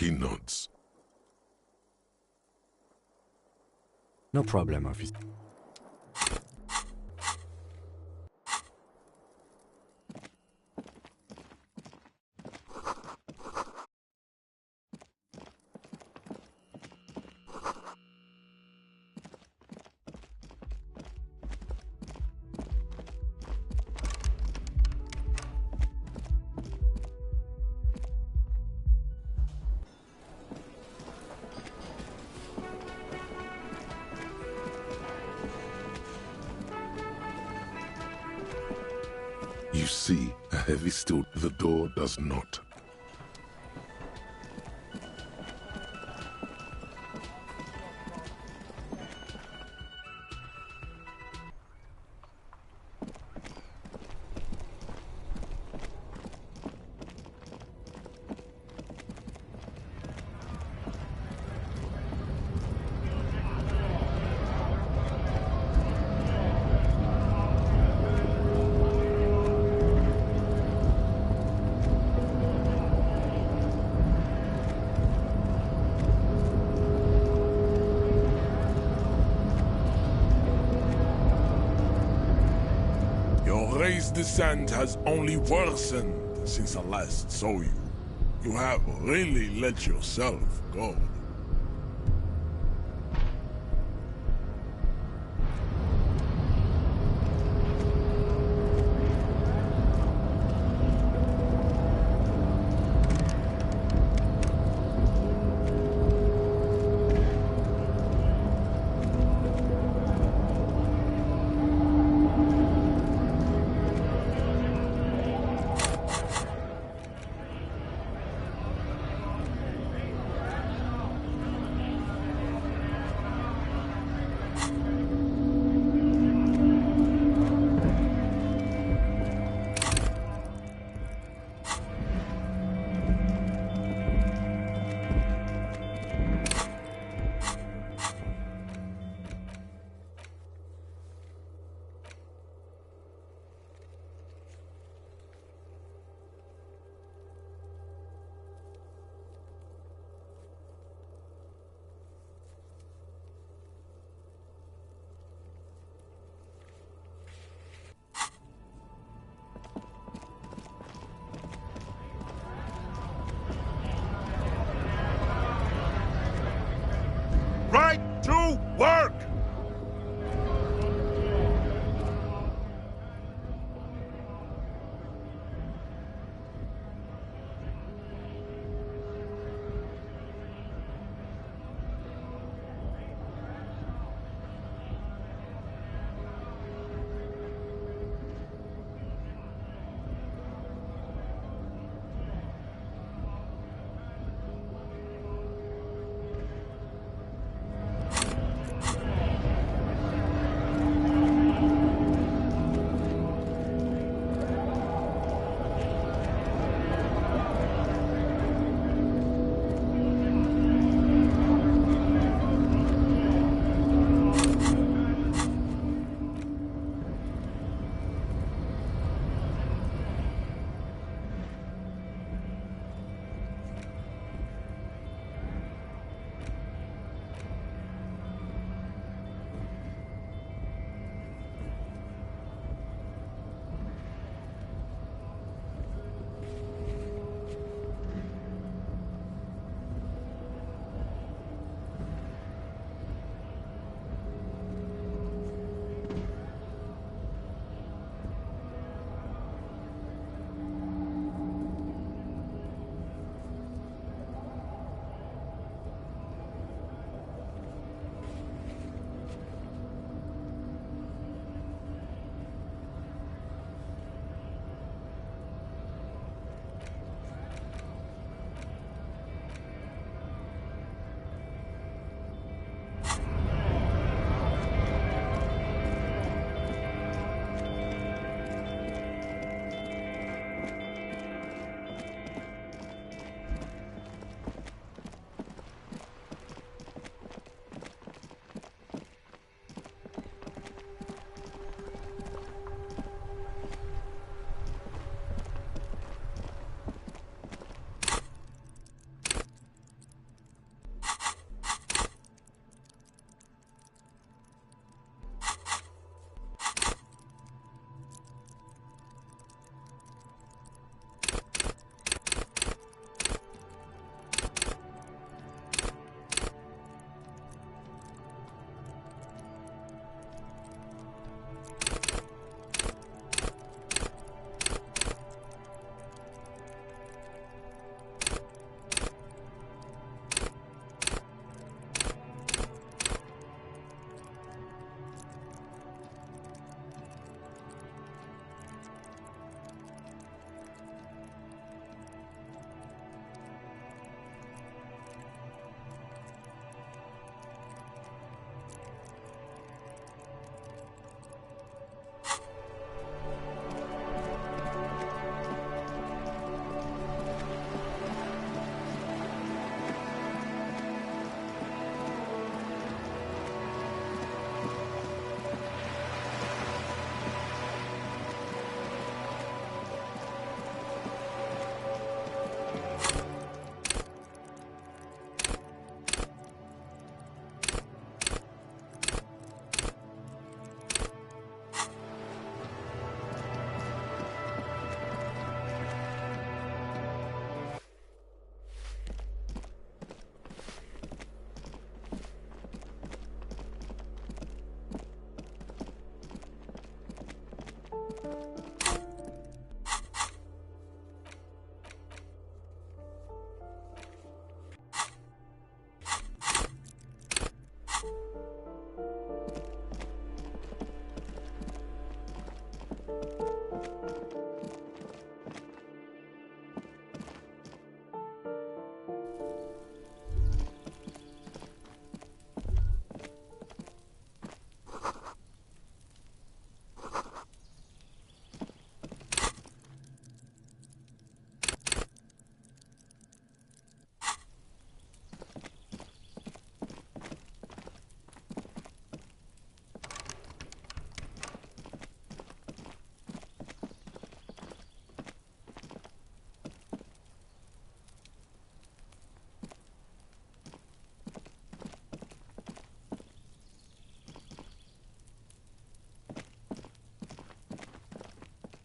He nods. No problem, officer. You see a heavy steel. The door does not. Your race descent has only worsened since I last saw you. You have really let yourself go. Right to work!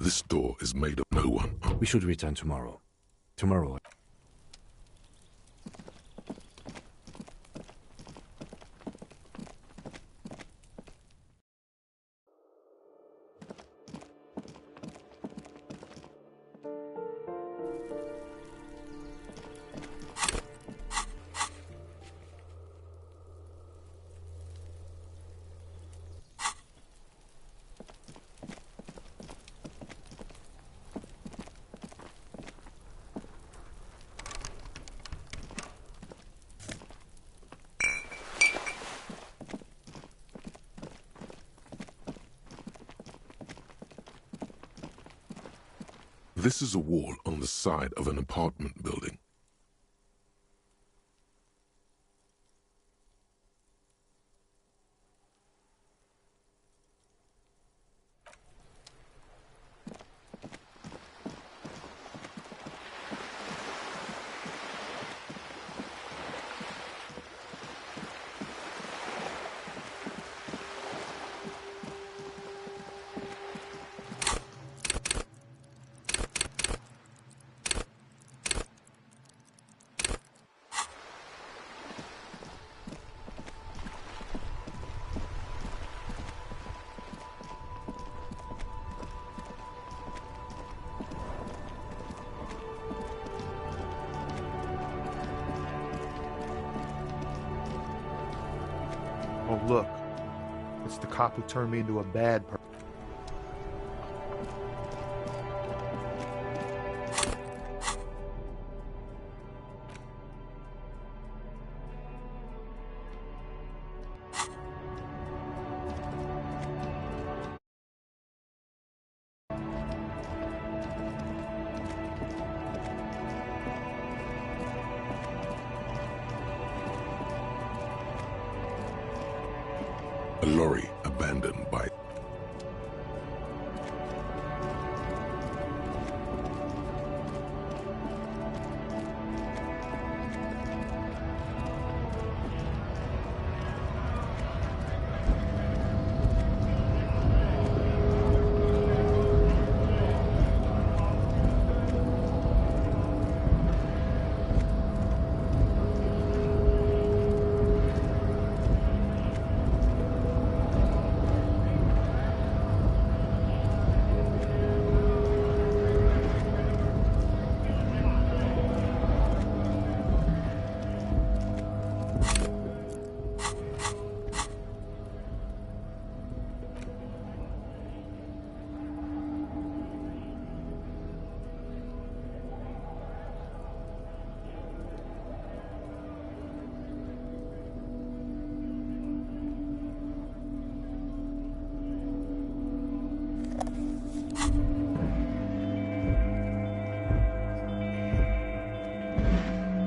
This door is made of no one. We should return tomorrow. Tomorrow. This is a wall on the side of an apartment building. Oh, look. It's the cop who turned me into a bad person. A lorry abandoned by...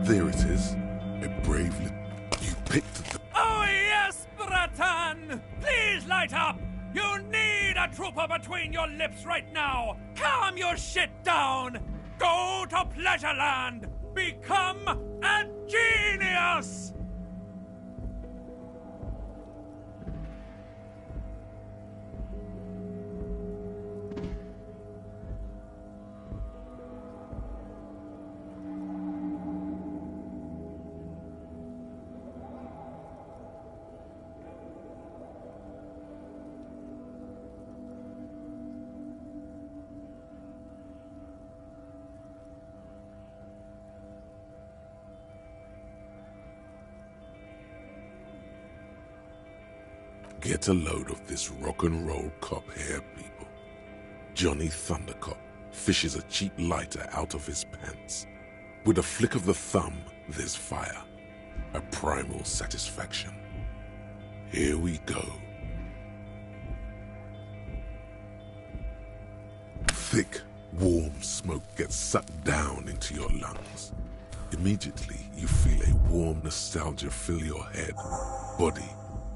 There it is. A brave little... You picked the... Oh yes, Bratan! Please light up! You need a trooper between your lips right now! Calm your shit down! Go to Pleasureland! Become a genius! Get a load of this rock and roll cop here, people. Johnny Thundercop fishes a cheap lighter out of his pants. With a flick of the thumb, there's fire. A primal satisfaction. Here we go. Thick, warm smoke gets sucked down into your lungs. Immediately, you feel a warm nostalgia fill your head, body,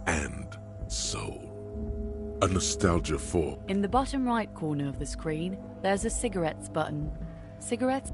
and soul. A nostalgia for... In the bottom right corner of the screen, there's a cigarettes button. Cigarettes?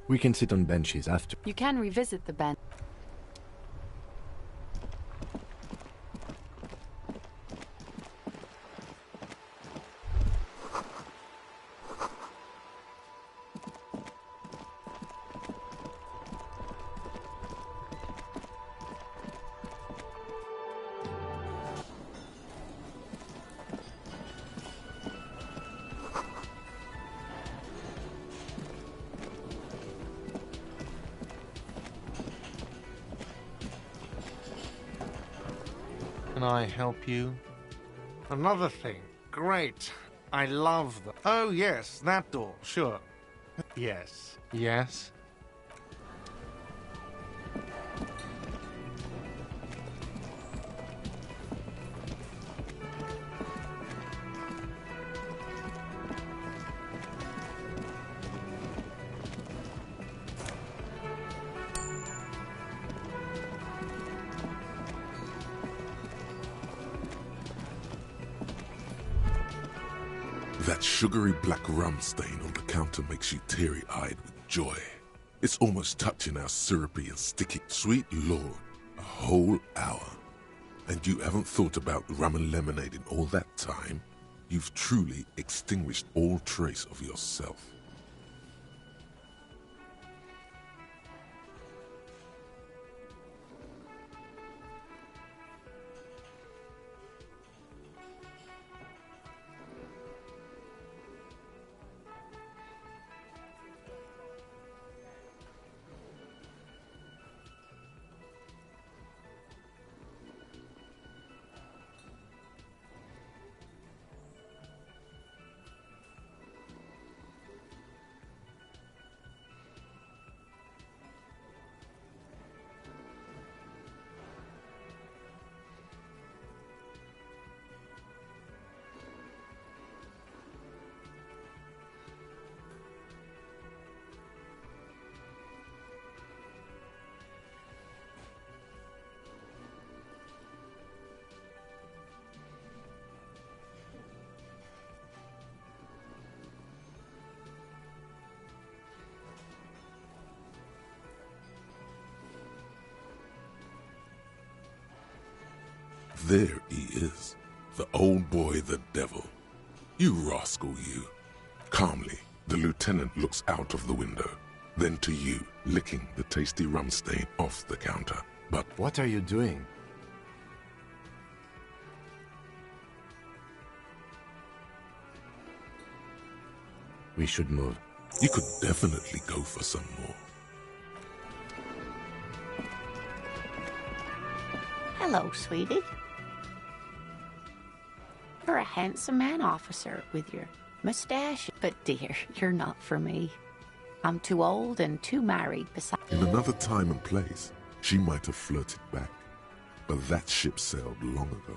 We can sit on benches after. You can revisit the bench. Can I help you? Another thing. Great. I love the... Oh, yes, that door. Sure. Yes. Yes. That sugary black rum stain on the counter makes you teary-eyed with joy. It's almost touching how syrupy and sticky. Sweet Lord, a whole hour. And you haven't thought about rum and lemonade in all that time? You've truly extinguished all trace of yourself. There he is, the old boy, the devil. You rascal, you. Calmly, the lieutenant looks out of the window, then to you, licking the tasty rum stain off the counter. But What are you doing? We should move. you could definitely go for some more. Hello, sweetie. You're a handsome man, officer, with your mustache. But dear, you're not for me. I'm too old and too married besides. In another time and place, she might have flirted back, but that ship sailed long ago.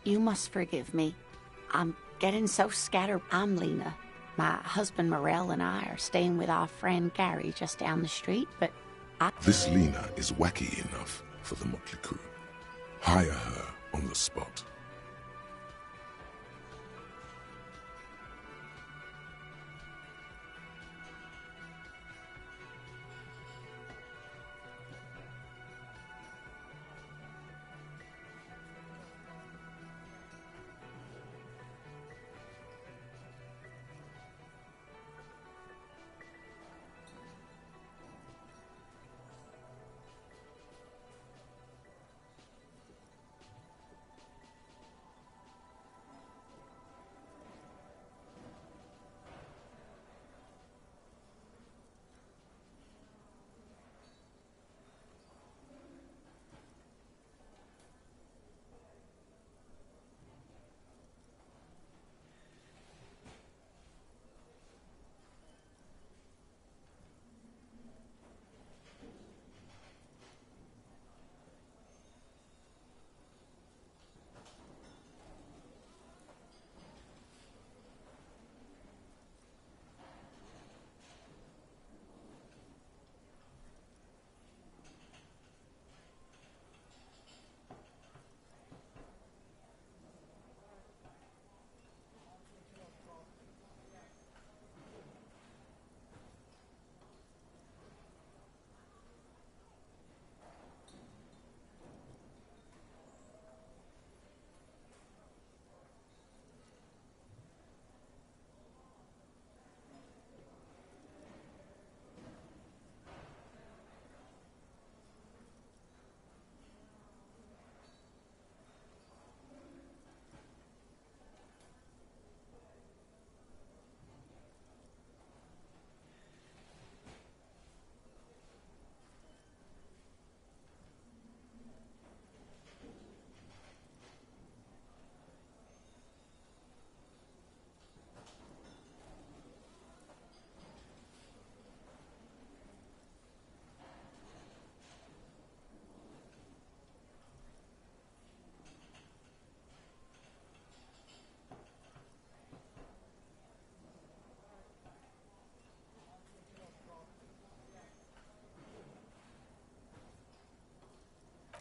You must forgive me. I'm getting so scattered. I'm Lena. My husband Morel and I are staying with our friend Gary just down the street, but This Lena is wacky enough for the motley crew. Hire her on the spot.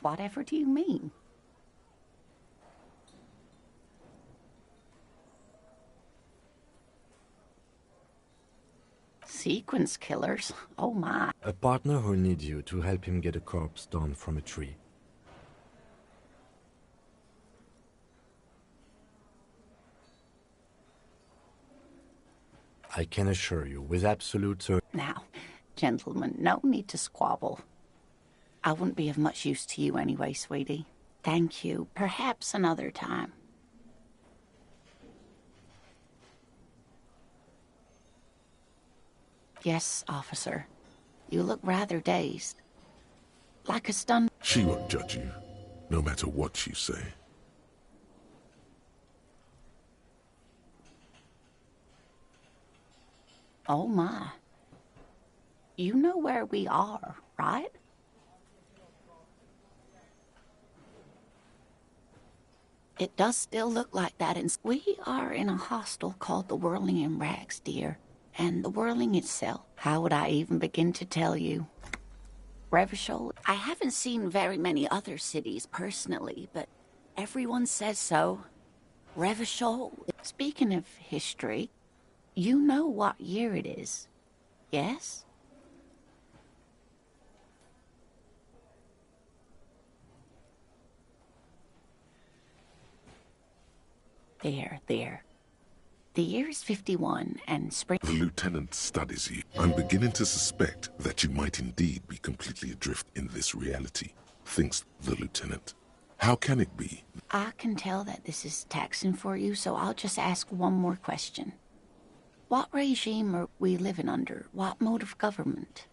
Whatever do you mean? Sequence killers? Oh my. A partner who needs you to help him get a corpse down from a tree. I can assure you, with absolute certainty. Now, gentlemen, no need to squabble. I wouldn't be of much use to you anyway, sweetie. Thank you. Perhaps another time. Yes, officer. You look rather dazed. Like a stunned... She won't judge you, no matter what you say. Oh my. You know where we are, right? It does still look like that, and we are in a hostel called the Whirling in Rags, dear. And the Whirling itself, how would I even begin to tell you? Revachol, I haven't seen very many other cities personally, but everyone says so. Revachol, speaking of history, you know what year it is, yes? There. The year is 51, and spring... The lieutenant studies you. I'm beginning to suspect that you might indeed be completely adrift in this reality, thinks the lieutenant. How can it be? I can tell that this is taxing for you, so I'll just ask one more question. What regime are we living under? What mode of government?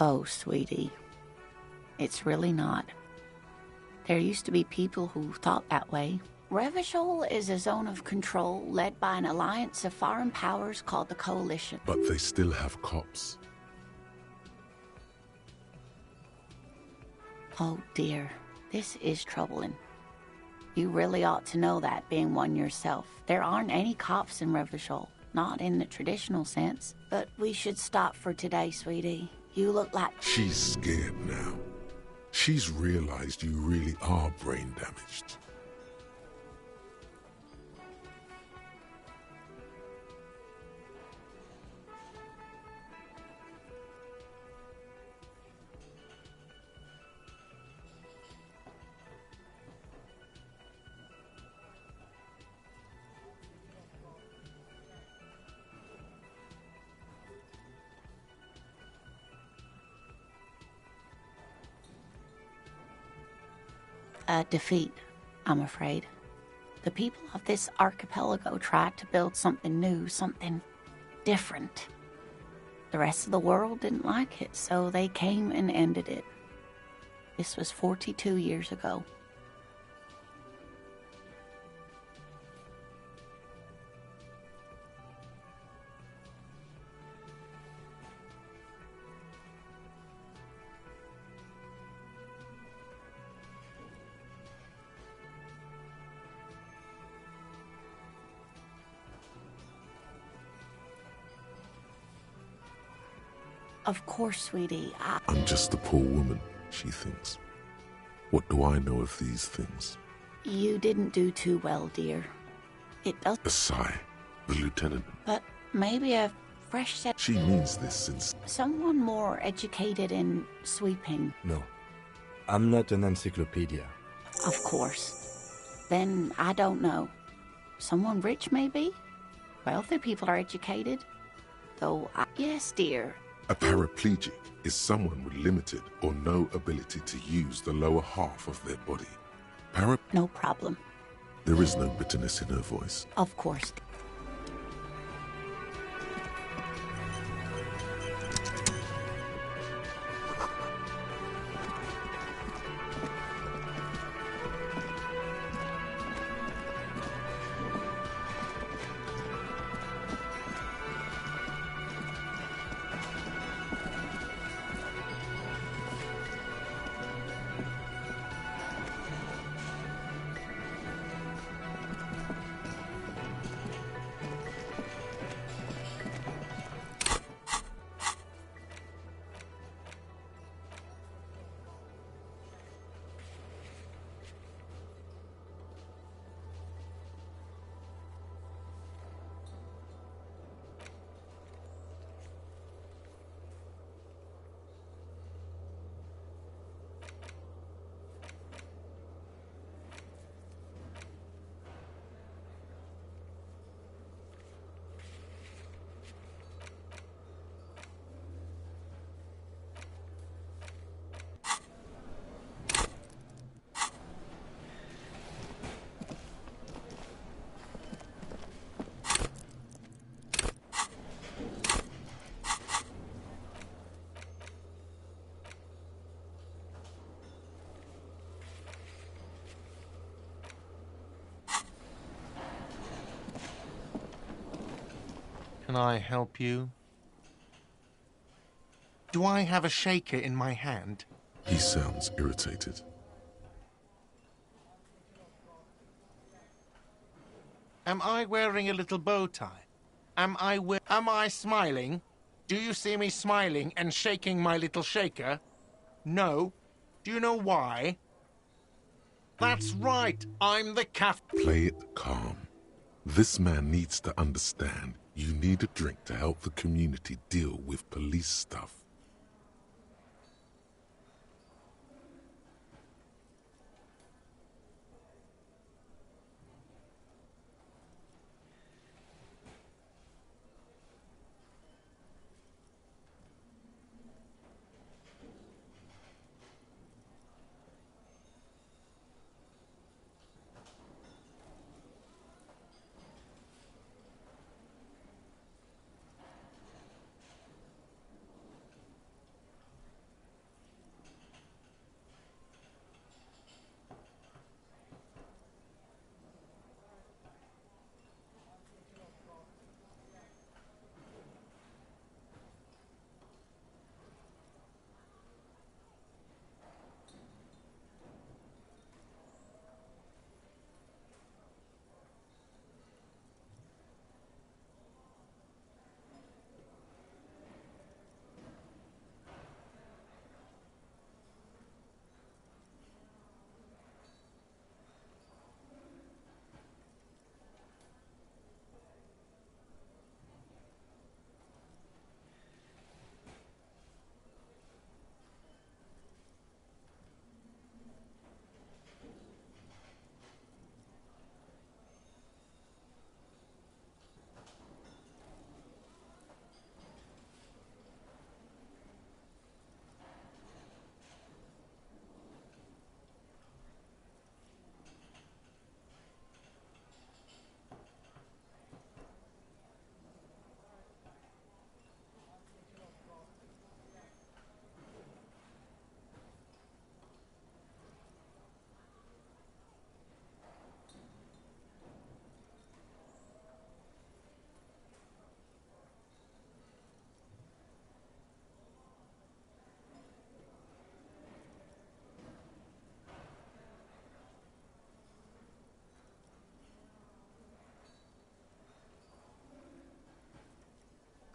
Oh, sweetie. It's really not. There used to be people who thought that way. Revachol is a zone of control led by an alliance of foreign powers called the Coalition. But they still have cops. Oh dear, this is troubling. You really ought to know that, being one yourself. There aren't any cops in Revachol, not in the traditional sense. But we should stop for today, sweetie. You look like... She's scared now. She's realized you really are brain damaged. A defeat, I'm afraid. The people of this archipelago tried to build something new, something different. The rest of the world didn't like it, so they came and ended it. This was 42 years ago. Of course, sweetie. I'm just a poor woman, she thinks. What do I know of these things? You didn't do too well, dear. It does. A sigh. The lieutenant. But maybe a fresh set. She means this since... Someone more educated in sweeping. No. I'm not an encyclopedia. Of course. Then I don't know. Someone rich, maybe? Wealthy people are educated. Though, yes, dear. A paraplegic is someone with limited or no ability to use the lower half of their body. No problem. There is no bitterness in her voice. Of course. Can I help you? Do I have a shaker in my hand? He sounds irritated. Am I wearing a little bow tie? Am I smiling? Do you see me smiling and shaking my little shaker? No. Do you know why? That's right. I'm the Play it calm. This man needs to understand you need a drink to help the community deal with police stuff.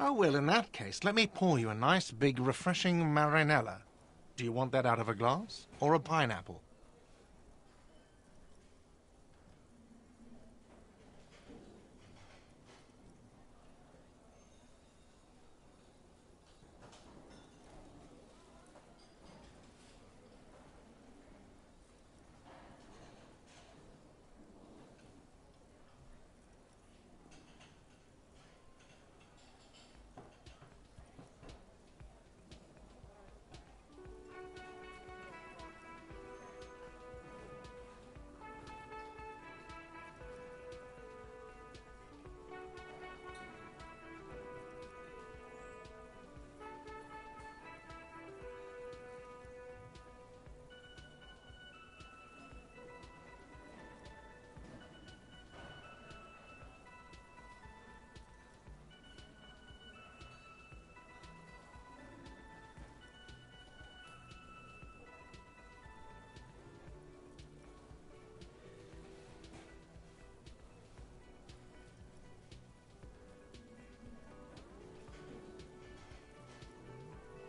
Oh, well, in that case, let me pour you a nice, big, refreshing marinella. Do you want that out of a glass or a pineapple?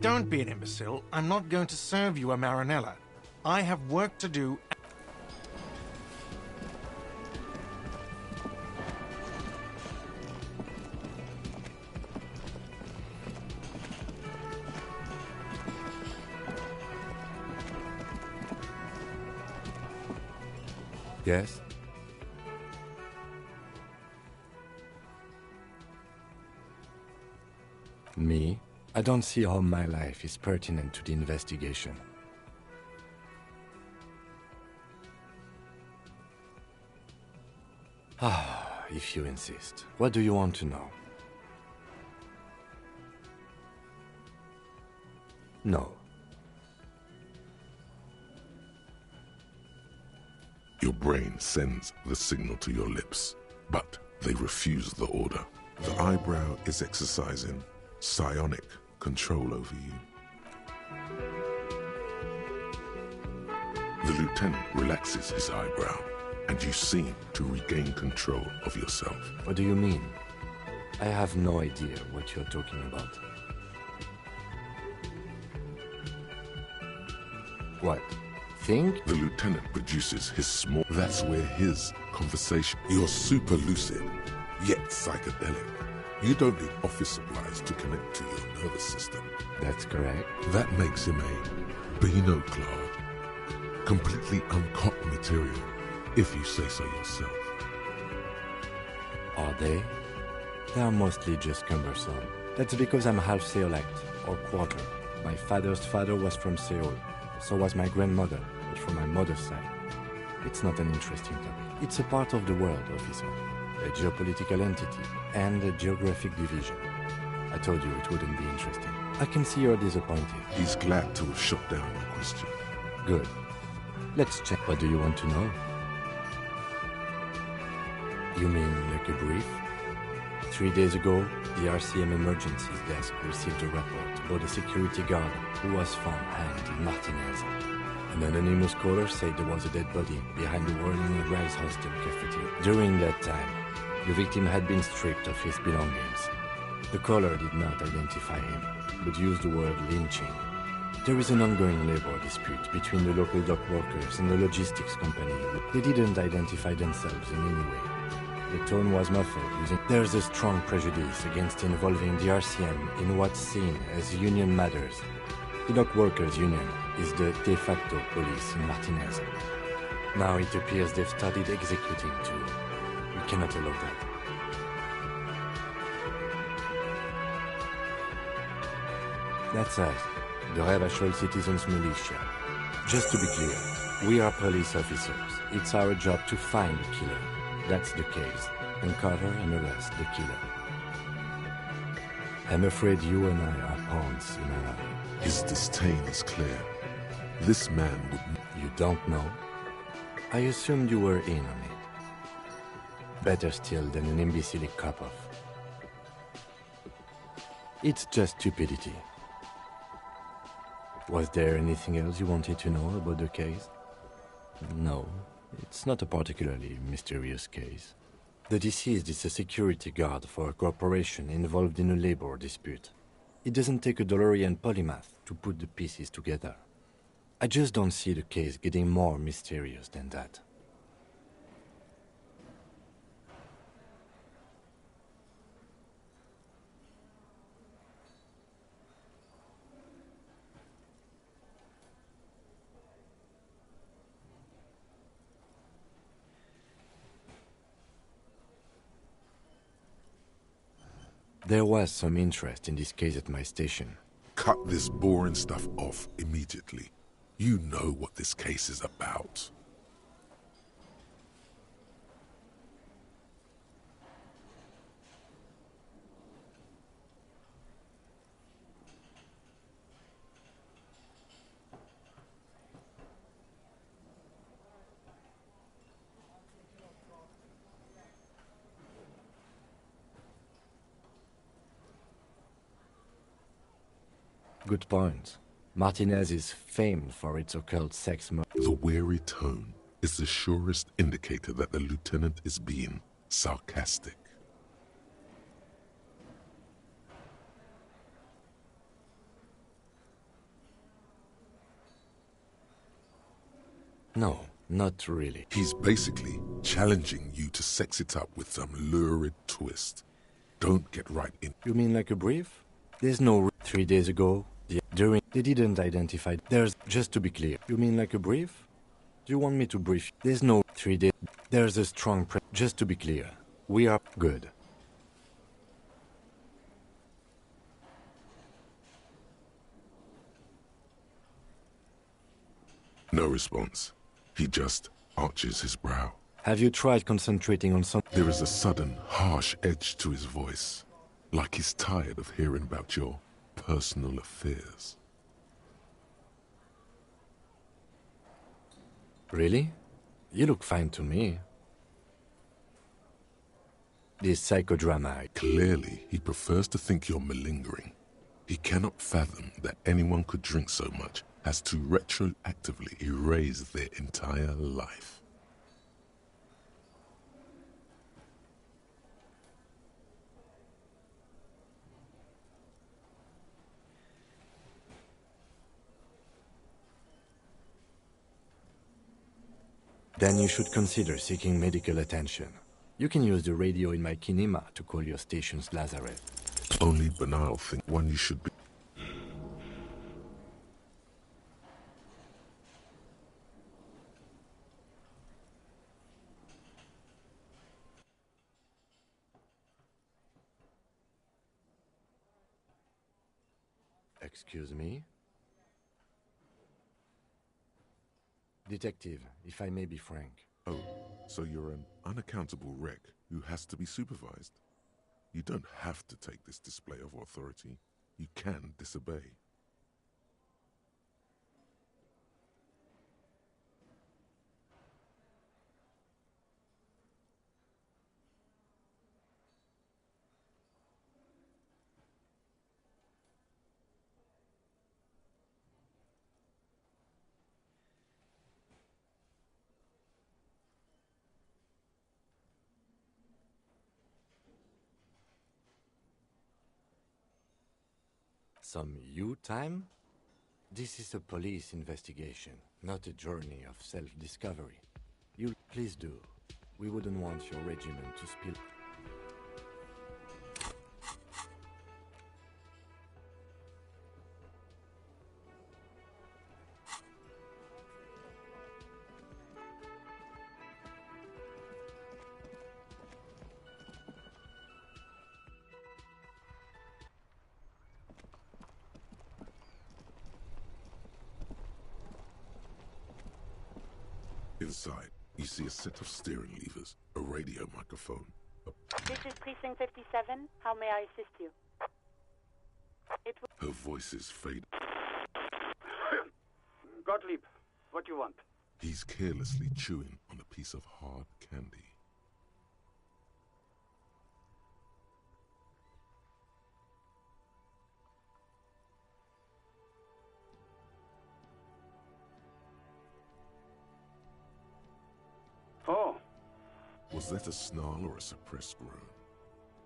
Don't be an imbecile. I'm not going to serve you a marinella. I have work to do. Yes? Me? I don't see how my life is pertinent to the investigation. Ah, if you insist. What do you want to know? No. Your brain sends the signal to your lips, but they refuse the order. The eyebrow is exercising psionic control over you. The lieutenant relaxes his eyebrow, and you seem to regain control of yourself. What do you mean? I have no idea what you're talking about. What? Think? The lieutenant produces his small... That's where his conversation... You're super lucid, yet psychedelic. You don't need office supplies to connect to your nervous system. That's correct. That makes him a Beano-clad, completely uncocked material, if you say so yourself. Are they? They are mostly just cumbersome. That's because I'm half Seolite, or quarter. My father's father was from Seoul. So was my grandmother, but from my mother's side. It's not an interesting topic. It's a part of the world, officer. A geopolitical entity and a geographic division. I told you it wouldn't be interesting. I can see you're disappointed. He's glad to have shut down your question. Good. Let's check. What do you want to know? You mean like a brief? 3 days ago, the RCM Emergencies Desk received a report about a security guard who was found hanged in Martinez. An anonymous caller said there was a dead body behind the Whirling Rise Hostel cafeteria. During that time, the victim had been stripped of his belongings. The caller did not identify him, but used the word lynching. There is an ongoing labor dispute between the local dock workers and the logistics company. They didn't identify themselves in any way. The tone was muffled using... There's a strong prejudice against involving the RCM in what's seen as union matters. The dock workers' union is the de facto police in Martinez. Now it appears they've started executing too. We cannot allow that. That's us, the Revachol Citizens Militia. Just to be clear, we are police officers. It's our job to find the killer. That's the case. Uncover and arrest the killer. I'm afraid you and I are pawns in our... His disdain is clear. This man would... You don't know? I assumed you were in on it. Better still than an imbecilic cop-off. It's just stupidity. Was there anything else you wanted to know about the case? No, it's not a particularly mysterious case. The deceased is a security guard for a corporation involved in a labor dispute. It doesn't take a DeLorean polymath to put the pieces together. I just don't see the case getting more mysterious than that. There was some interest in this case at my station. Cut this boring stuff off immediately. You know what this case is about. Good point. Martinez is famed for its occult sex The weary tone is the surest indicator that the lieutenant is being sarcastic. No, not really. He's basically challenging you to sex it up with some lurid twist. Don't get right in. You mean like a brief? There's no 3 days ago, during they didn't identify. There's just to be clear. You mean like a brief? Do you want me to brief? There's no 3 days. There's a strong just to be clear. We are good. No response. He just arches his brow. Have you tried concentrating on some? There is a sudden, harsh edge to his voice, like he's tired of hearing about your personal affairs. Really? You look fine to me. This psychodrama. Clearly, he prefers to think you're malingering. He cannot fathom that anyone could drink so much as to retroactively erase their entire life. Then you should consider seeking medical attention. You can use the radio in my kinema to call your station's Lazareth. Only banal thing one you should be. Excuse me? Detective, if I may be frank. Oh, so you're an unaccountable wreck who has to be supervised. You don't have to take this display of authority. You can disobey. Some you time? This is a police investigation, not a journey of self-discovery. You please do. We wouldn't want your regiment to spill. Inside, you see a set of steering levers, a radio microphone. This is Precinct 57. How may I assist you? Her voice is fading. Gottlieb, what do you want? He's carelessly chewing on a piece of hard candy. Oh. Was that a snarl or a suppressed groan?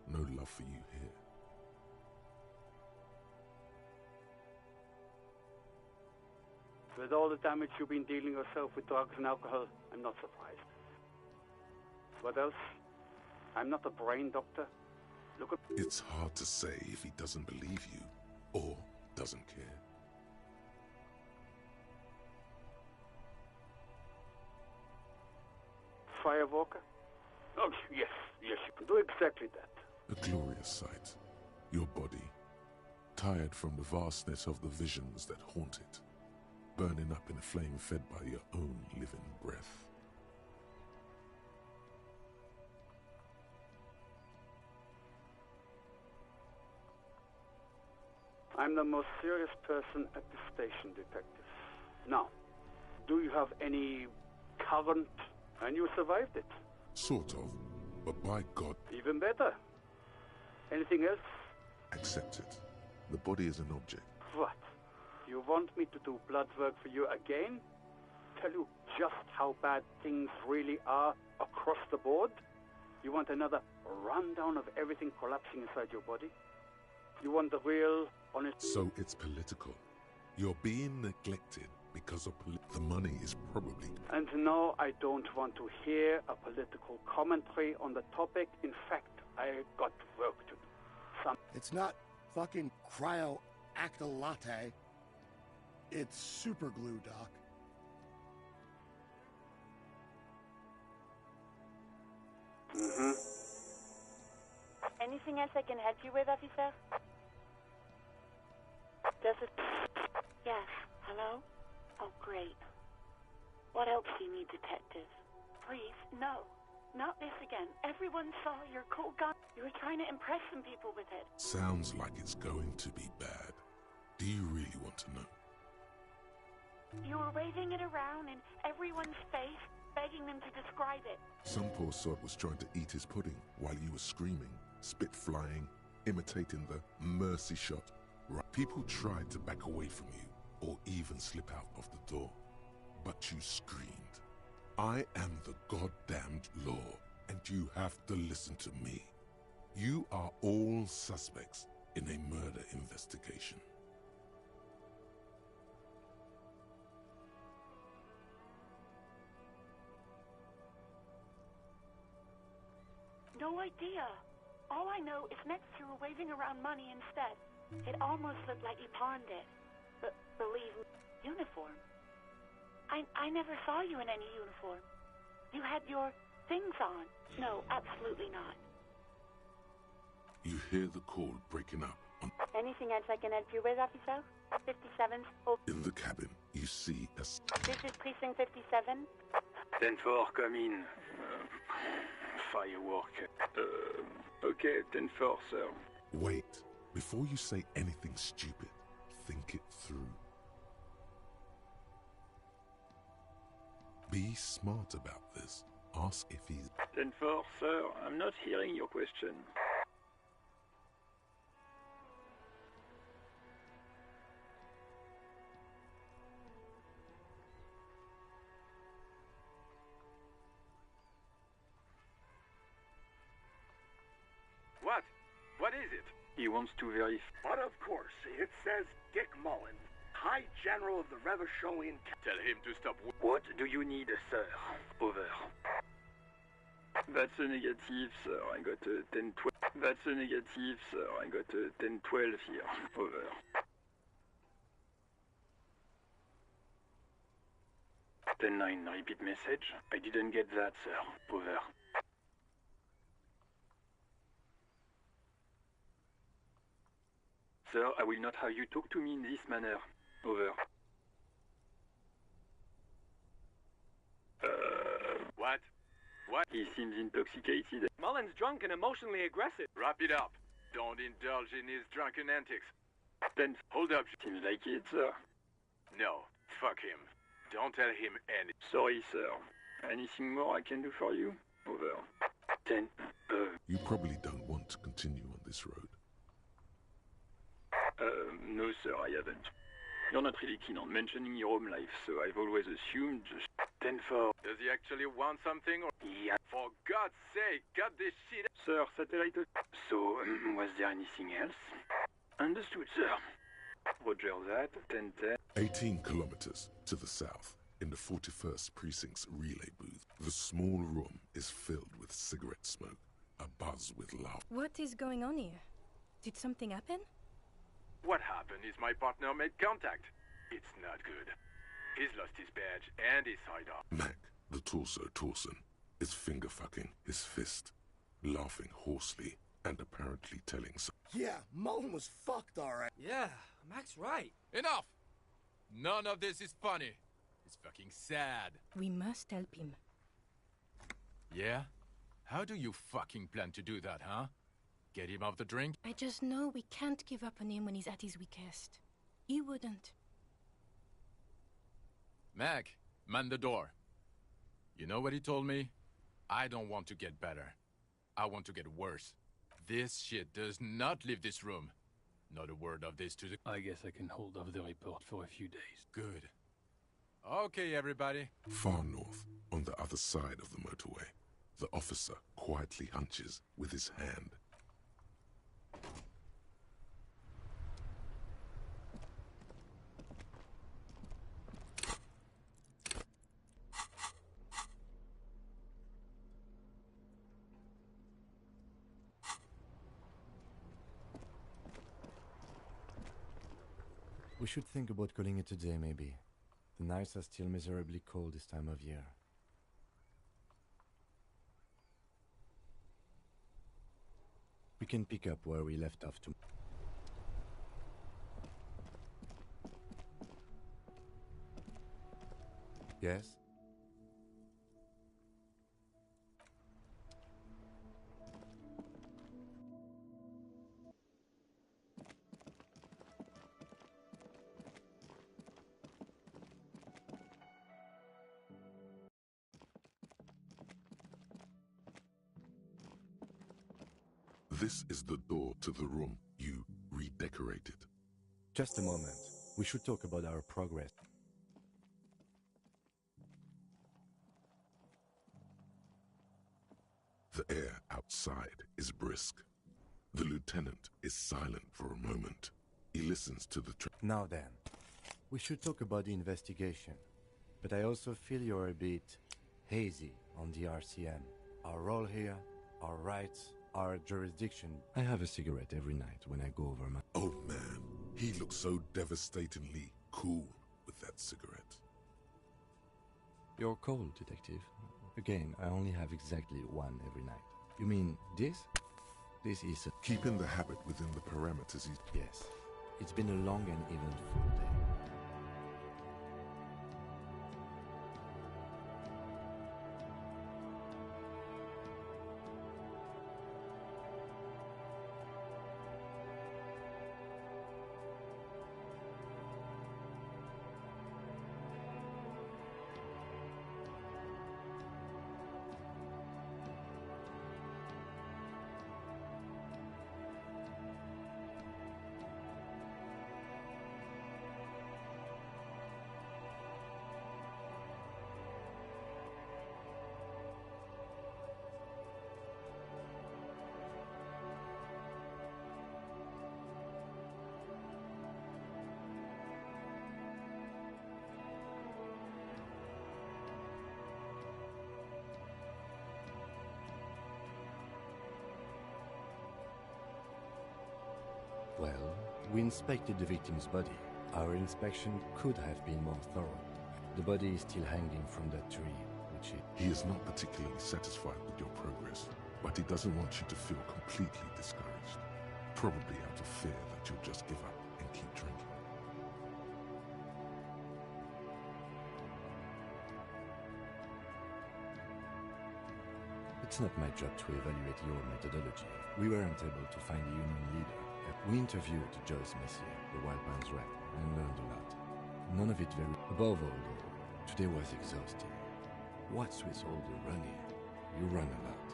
No love for you here. With all the damage you've been dealing yourself with drugs and alcohol, I'm not surprised. What else? I'm not a brain doctor. Look at... It's hard to say if he doesn't believe you, or doesn't care. Firewalker? Oh, yes, you can do exactly that. A glorious sight. Your body, tired from the vastness of the visions that haunt it, burning up in a flame fed by your own living breath. I'm the most serious person at the station, detective. Now, do you have any current... And you survived it. Sort of, but by God... Even better. Anything else? Accept it. The body is an object. What? You want me to do blood work for you again? Tell you just how bad things really are across the board? You want another rundown of everything collapsing inside your body? You want the real, honest... So it's political. You're being neglected because of the money is probably... And no, I don't want to hear a political commentary on the topic. In fact, I got work to do. It's not fucking cryo-actylate. It's super glue, Doc. Anything else I can help you with, officer? Does it... Yes. Hello? Oh, great. What else do you need, detective? Please, no. Not this again. Everyone saw your cool gun. You were trying to impress some people with it. Sounds like it's going to be bad. Do you really want to know? You were waving it around in everyone's face, begging them to describe it. Some poor sod was trying to eat his pudding while you were screaming, spit flying, imitating the mercy shot. Right. People tried to back away from you, or even slip out of the door. But you screamed. I am the goddamned law, and you have to listen to me. You are all suspects in a murder investigation. No idea. All I know is next you were waving around money instead. It almost looked like you pawned it. But believe me, uniform. I never saw you in any uniform. You had your things on. No, absolutely not. You hear the call breaking up on... Anything else I can help you with, officer? 57. Oh. In the cabin, you see a... This is precinct 57. 10-4, come in. Firework. Okay, 10-4, sir. Wait. Before you say anything stupid, think it through. Be smart about this. Ask if he's... 10-4, sir. I'm not hearing your question. What? What is it? He wants to verify. But of course, it says Dick Mullen, High General of the Revacholian... Tell him to stop... What do you need, sir? Over. That's a negative, sir. I got a 10-12. That's a negative, sir. I got a 10-12 here. Over. Ten-9, repeat message. I didn't get that, sir. Over. Sir, I will not have you talk to me in this manner. Over. What? What? He seems intoxicated. Mullen's drunk and emotionally aggressive. Wrap it up. Don't indulge in his drunken antics. Then hold up. Seems like it, sir. No, fuck him. Don't tell him any... Sorry, sir. Anything more I can do for you? Over. 10. You probably don't want to continue on this road. No, sir, I haven't. You're not really keen on mentioning your home life, so I've always assumed just 10-4. Does he actually want something? Or Yeah. for God's sake, cut this shit. Sir, satellite. So, was there anything else? Understood, sir. Roger that. 10-10. 18 kilometers to the south, in the 41st Precinct's relay booth, the small room is filled with cigarette smoke, abuzz with laughter. What is going on here? Did something happen? What happened is my partner made contact. It's not good. He's lost his badge and his sidearm. Mac, the torso Torson, is finger-fucking his fist, laughing hoarsely and apparently telling Yeah, Mullen was fucked, alright. Yeah, Mac's right. Enough! None of this is funny. It's fucking sad. We must help him. Yeah? How do you fucking plan to do that, huh? Get him off the drink? I just know we can't give up on him when he's at his weakest. He wouldn't. Mac, man the door. You know what he told me? I don't want to get better. I want to get worse. This shit does not leave this room. Not a word of this to the... I guess I can hold off the report for a few days. Good. Okay, everybody. Far north, on the other side of the motorway, the officer quietly hunches with his hand. We should think about calling it a day, maybe. The nights are still miserably cold this time of year. We can pick up where we left off to... Yes? This is the door to the room you redecorated. Just a moment. We should talk about our progress. The air outside is brisk. The lieutenant is silent for a moment. He listens to the Now then, we should talk about the investigation. But I also feel you're a bit hazy on the RCM. Our role here, our rights, our jurisdiction. I have a cigarette every night when I go over my... Oh man, he looks so devastatingly cool with that cigarette. You're cold, detective. Again, I only have exactly one every night. You mean this? This is a... Keeping the habit within the parameters is... Yes. It's been a long and eventful day. Well, we inspected the victim's body. Our inspection could have been more thorough. The body is still hanging from that tree, which is... He is not particularly satisfied with your progress, but he doesn't want you to feel completely discouraged. Probably out of fear that you'll just give up and keep drinking. It's not my job to evaluate your methodology. We weren't able to find a union leader. We interviewed Joyce Messier, the Wild Man's rep, and learned a lot. None of it very... Above all, though, today was exhausting. What's with all the running? You run a lot.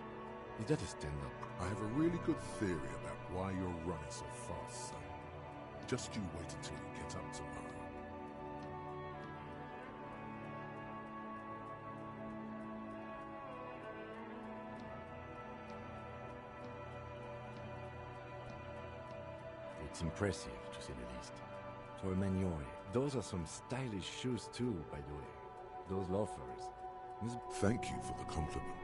Is that a stand-up? I have a really good theory about why you're running so fast, son. Just you wait until you get up tomorrow. It's impressive, to say the least. For a man your age, those are some stylish shoes too, by the way. Those loafers. Thank you for the compliment.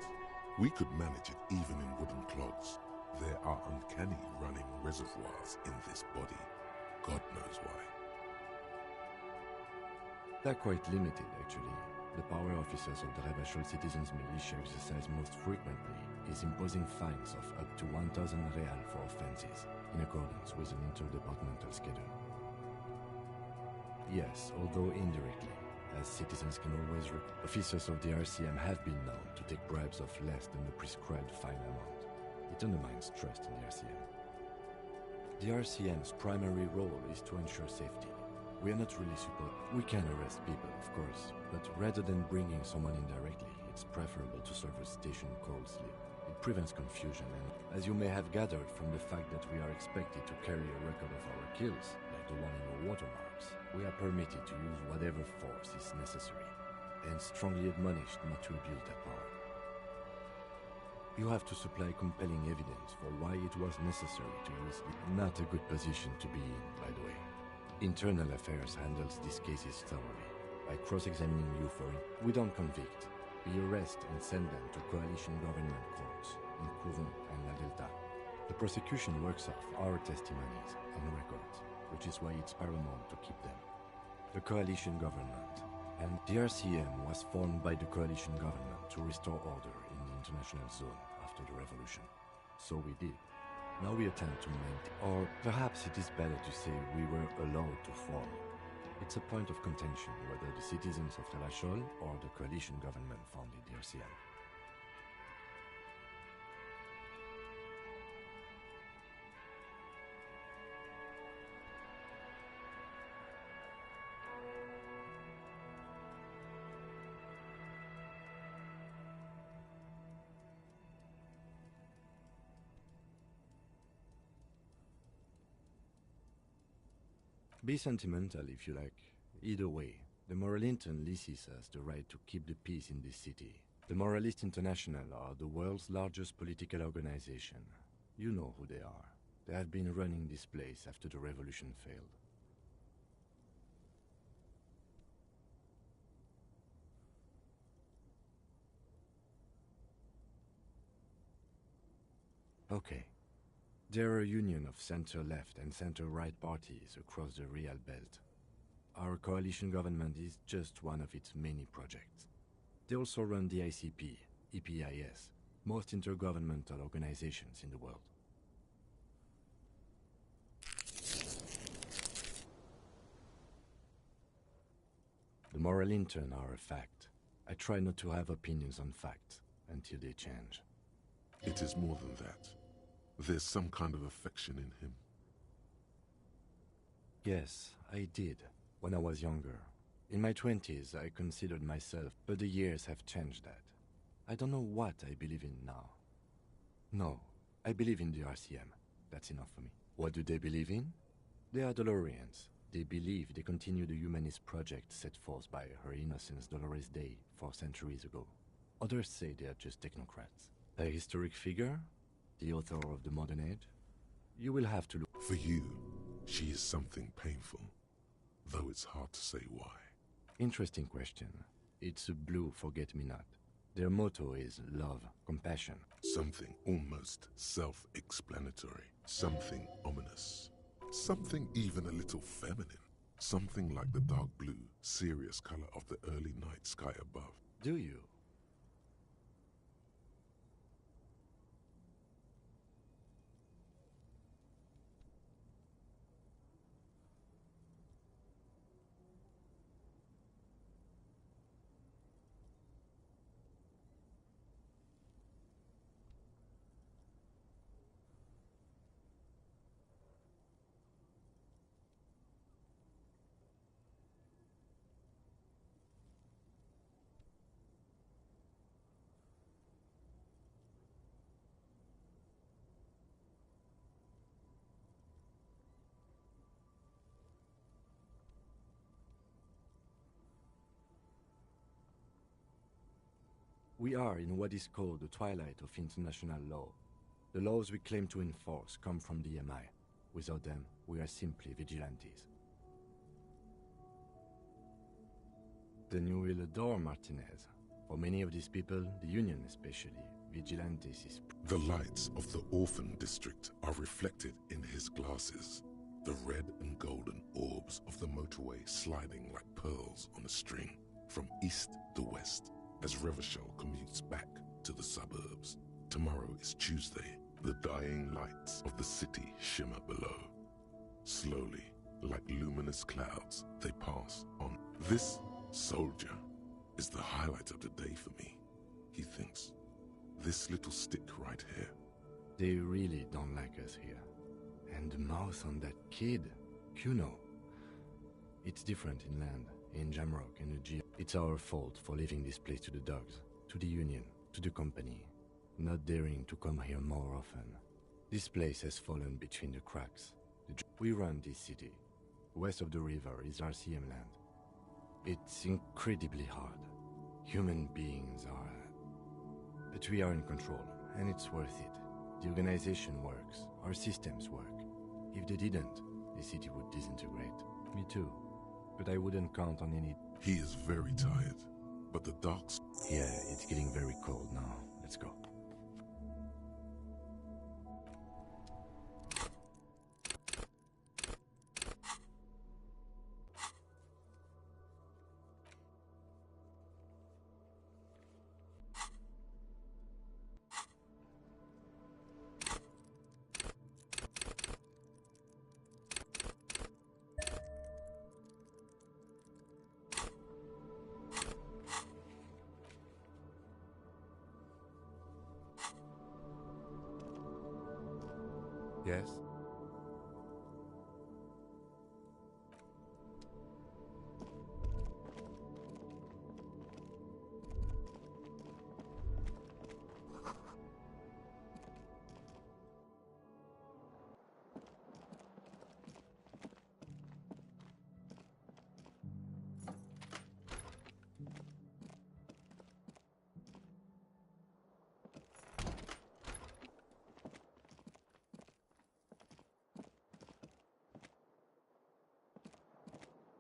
We could manage it even in wooden clogs. There are uncanny running reservoirs in this body. God knows why. They're quite limited, actually. The power officers of the Rebel Citizens Militia exercise most frequently is imposing fines of up to 1,000 real for offenses, in accordance with an interdepartmental schedule. Yes, although indirectly, as citizens can always officers of the RCM have been known to take bribes of less than the prescribed fine amount. It undermines trust in the RCM. The RCM's primary role is to ensure safety. We are not really we can arrest people, of course, but rather than bringing someone in directly, it's preferable to serve a station coldly. It prevents confusion, and as you may have gathered from the fact that we are expected to carry a record of our kills, like the one in your watermarks, we are permitted to use whatever force is necessary, and strongly admonished not to abuse that power. You have to supply compelling evidence for why it was necessary to use it. Not a good position to be in, by the way. Internal Affairs handles these cases thoroughly. By cross-examining you for it, we don't convict. We arrest and send them to coalition government courts in Couvon and La Delta. The prosecution works off our testimonies and records, which is why it's paramount to keep them. The coalition government and the RCM was formed by the coalition government to restore order in the international zone after the revolution. So we did. Now we attempt to maintain, or perhaps it is better to say we were allowed to form. It's a point of contention whether the citizens of Relachol or the coalition government founded the RCM. Be sentimental if you like. Either way, the Moralintern leases us the right to keep the peace in this city. The Moralist International are the world's largest political organization. You know who they are. They have been running this place after the revolution failed. Okay. There are a union of center-left and center-right parties across the Real Belt. Our coalition government is just one of its many projects. They also run the ICP, EPIS, most intergovernmental organizations in the world. The Moralintern are a fact. I try not to have opinions on facts until they change. It is more than that. There's some kind of affection in him. Yes, I did, when I was younger. In my 20s, I considered myself, but the years have changed that. I don't know what I believe in now. No, I believe in the RCM. That's enough for me. What do they believe in? They are Dolorians. They believe they continue the humanist project set forth by Her Innocence Dolores Day 4 centuries ago. Others say they are just technocrats. A historic figure? The author of the modern age? You will have to look. For you, she is something painful, though it's hard to say why. Interesting question. It's a blue forget-me-not. Their motto is love, compassion. Something almost self-explanatory. Something ominous. Something even a little feminine. Something like the dark blue, serious color of the early night sky above. Do you? We are in what is called the twilight of international law. The laws we claim to enforce come from the MI. Without them, we are simply vigilantes. Then you will adore Martinez. For many of these people, the Union especially, vigilantes is... The lights of the orphan district are reflected in his glasses, the red and golden orbs of the motorway sliding like pearls on a string from east to west as Revachol commutes back to the suburbs. Tomorrow is Tuesday. The dying lights of the city shimmer below. Slowly, like luminous clouds, they pass on. This soldier is the highlight of the day for me, he thinks. This little stick right here. They really don't like us here. And the mouth on that kid, Kuno. It's different inland, in Jamrock and the G. It's our fault for leaving this place to the dogs, to the Union, to the company, not daring to come here more often. This place has fallen between the cracks. We run this city. West of the river is RCM land. It's incredibly hard. Human beings are... But we are in control, and it's worth it. The organization works, our systems work. If they didn't, the city would disintegrate. Me too. But I wouldn't count on any... He is very tired, but the darks... Yeah, it's getting very cold now. Let's go. Yes?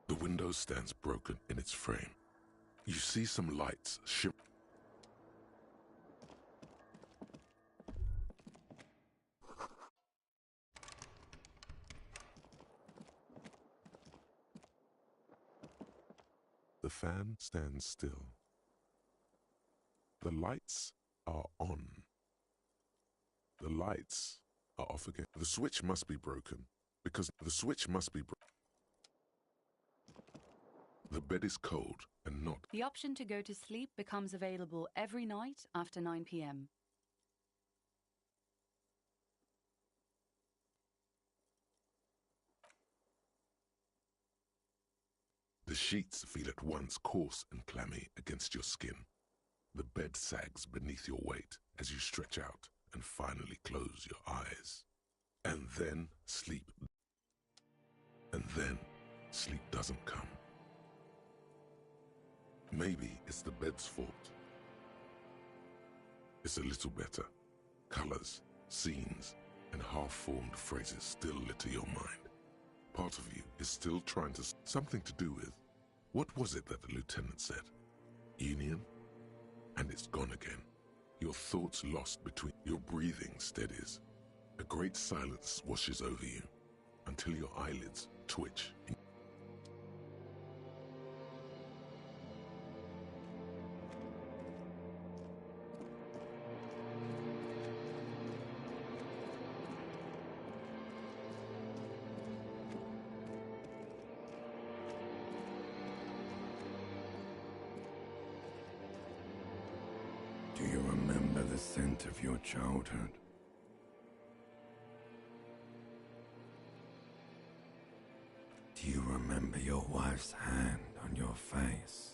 The window stands broken in its frame. You see some lights shimmer. The fan stands still. The lights are on. The lights are off again. The switch must be broken, because the switch must be broken. The bed is cold and not. The option to go to sleep becomes available every night after 9 p.m. The sheets feel at once coarse and clammy against your skin. The bed sags beneath your weight as you stretch out and finally close your eyes. And then sleep. And then sleep doesn't come. Maybe it's the bed's fault. It's a little better. Colors, scenes, and half-formed phrases still litter your mind. Part of you is still trying to... Something to do with... What was it that the lieutenant said? Union? And it's gone again. Your thoughts lost between... Your breathing steadies. A great silence washes over you until your eyelids twitch. Do you remember the scent of your childhood? Do you remember your wife's hand on your face?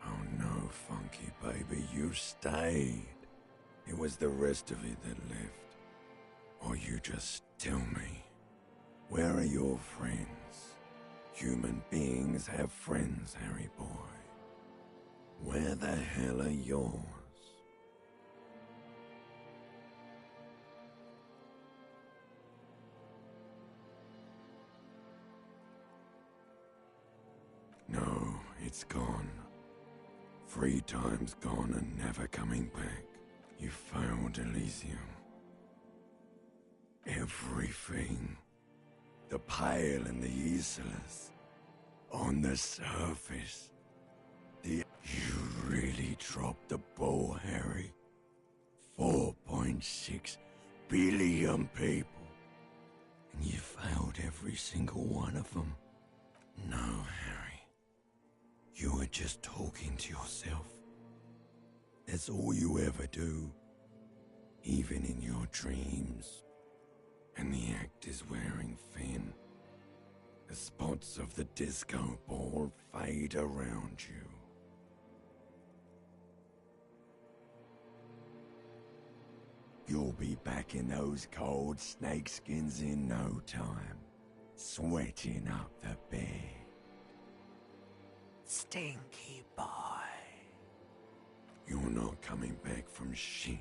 Oh no, Funky baby, you stayed. It was the rest of it that left. Or you just tell me. Where are your friends? Human beings have friends, Harry boy. Where the hell are yours? No, it's gone. 3 times gone and never coming back. You found Elysium. Everything. The Pale and the Islas. On the surface. You really dropped the ball, Harry. 4.6 billion people. And you failed every single one of them. No, Harry. You were just talking to yourself. That's all you ever do. Even in your dreams. And the act is wearing thin. The spots of the disco ball fade around you. You'll be back in those cold snakeskins in no time, sweating up the bed. Stinky boy. You're not coming back from shit,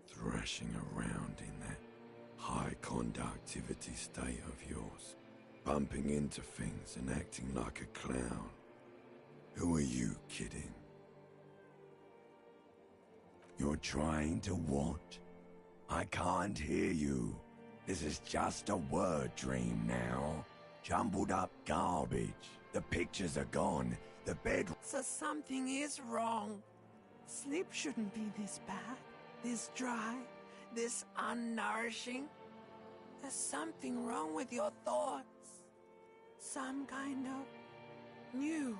thrashing around in that high conductivity state of yours, bumping into things and acting like a clown. Who are you kidding? You're trying to what? I can't hear you. This is just a word dream now. Jumbled up garbage. The pictures are gone. The bed... So something is wrong. Sleep shouldn't be this bad, this dry, this unnourishing. There's something wrong with your thoughts. Some kind of new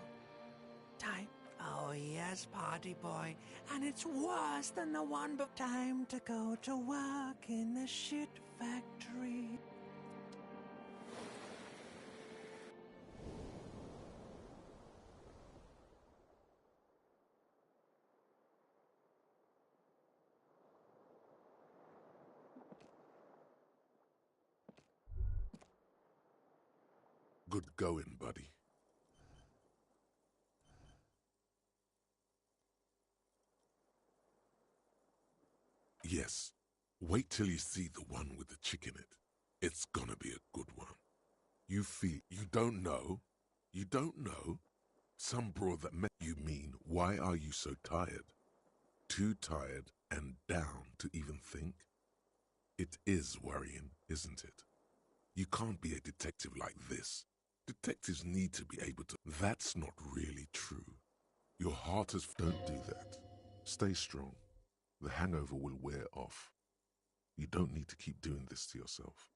type. Oh yes, party boy. And it's worse than the one but time to go to work in the shit factory. Good going, buddy. Yes. Wait till you see the one with the chick in it. It's gonna be a good one. You don't know? You don't know? Some broad that met you mean, why are you so tired? Too tired and down to even think? It is worrying, isn't it? You can't be a detective like this. Detectives need to be able to... That's not really true. Your heart is... Don't do that. Stay strong. The hangover will wear off. You don't need to keep doing this to yourself.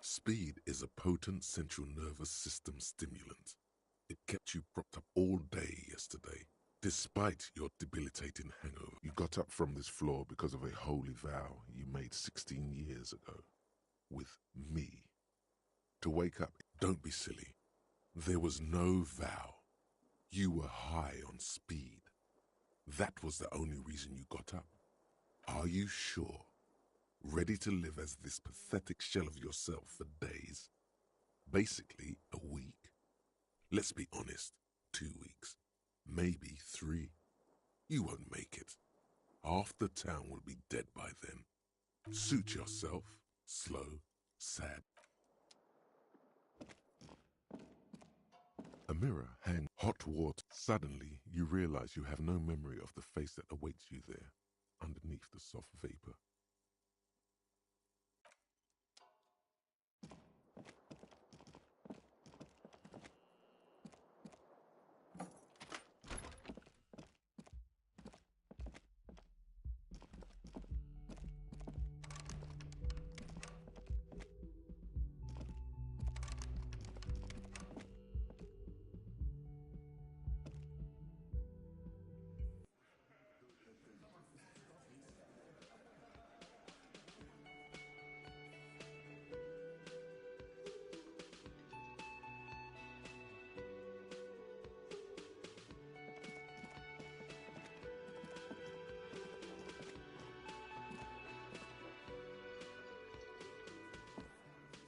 Speed is a potent central nervous system stimulant. It kept you propped up all day yesterday, despite your debilitating hangover. You got up from this floor because of a holy vow you made 16 years ago. With me. To wake up, don't be silly. There was no vow. You were high on speed. That was the only reason you got up. Are you sure? Ready to live as this pathetic shell of yourself for days? Basically, a week. Let's be honest, 2 weeks. Maybe 3. You won't make it. Half the town will be dead by then. Suit yourself. Slow, sad. A mirror hangs hot water. Suddenly, you realize you have no memory of the face that awaits you there, underneath the soft vapor.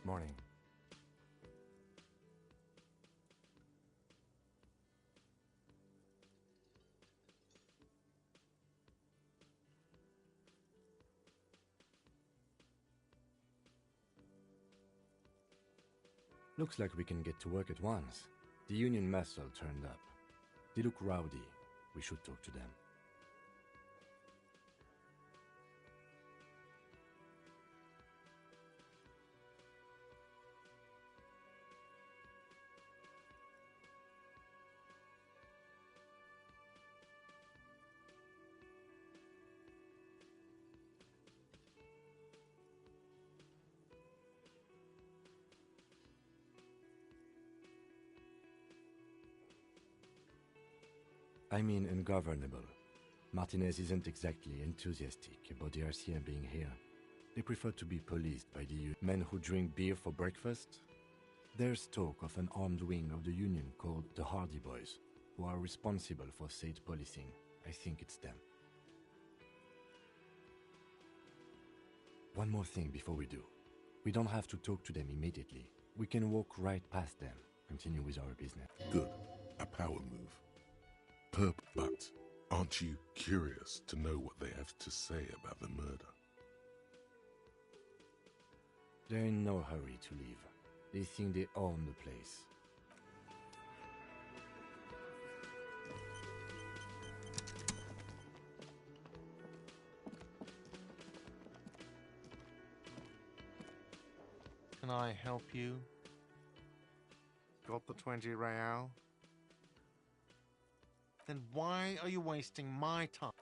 Morning. Looks like we can get to work at once. The Union muscle turned up. They look rowdy. We should talk to them. I mean ungovernable. Martinez isn't exactly enthusiastic about the RCM being here. They prefer to be policed by the men who drink beer for breakfast. There's talk of an armed wing of the Union called the Hardy Boys, who are responsible for state policing. I think it's them. One more thing before we do. We don't have to talk to them immediately. We can walk right past them, continue with our business. Good. A power move. But aren't you curious to know what they have to say about the murder? They're in no hurry to leave. They think they own the place. Can I help you? Got the 20 real? Then why are you wasting my time?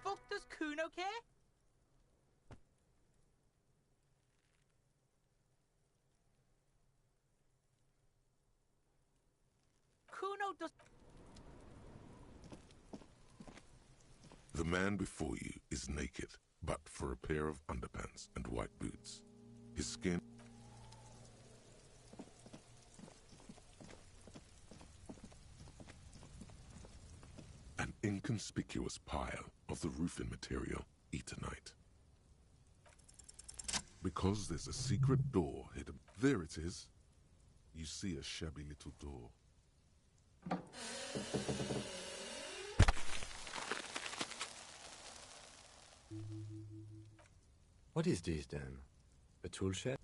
Fuck, does Kuno care? Kuno does... The man before you is naked, but for a pair of underpants and white boots. His skin... An inconspicuous pile of the roofing material, Eternite. Because there's a secret door hidden... There it is. You see a shabby little door. What is this then? A tool shed?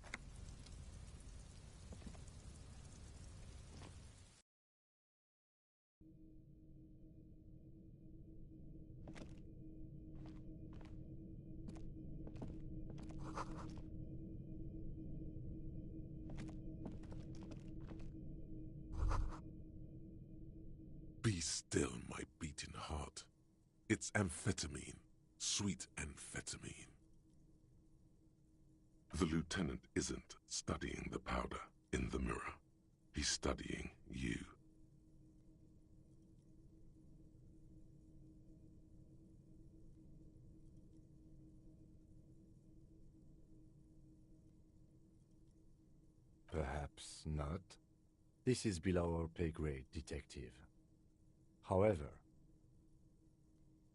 Be still, my beating heart. It's amphetamine. Sweet amphetamine. The lieutenant isn't studying the powder in the mirror. He's studying you. Perhaps not. This is below our pay grade, detective. However,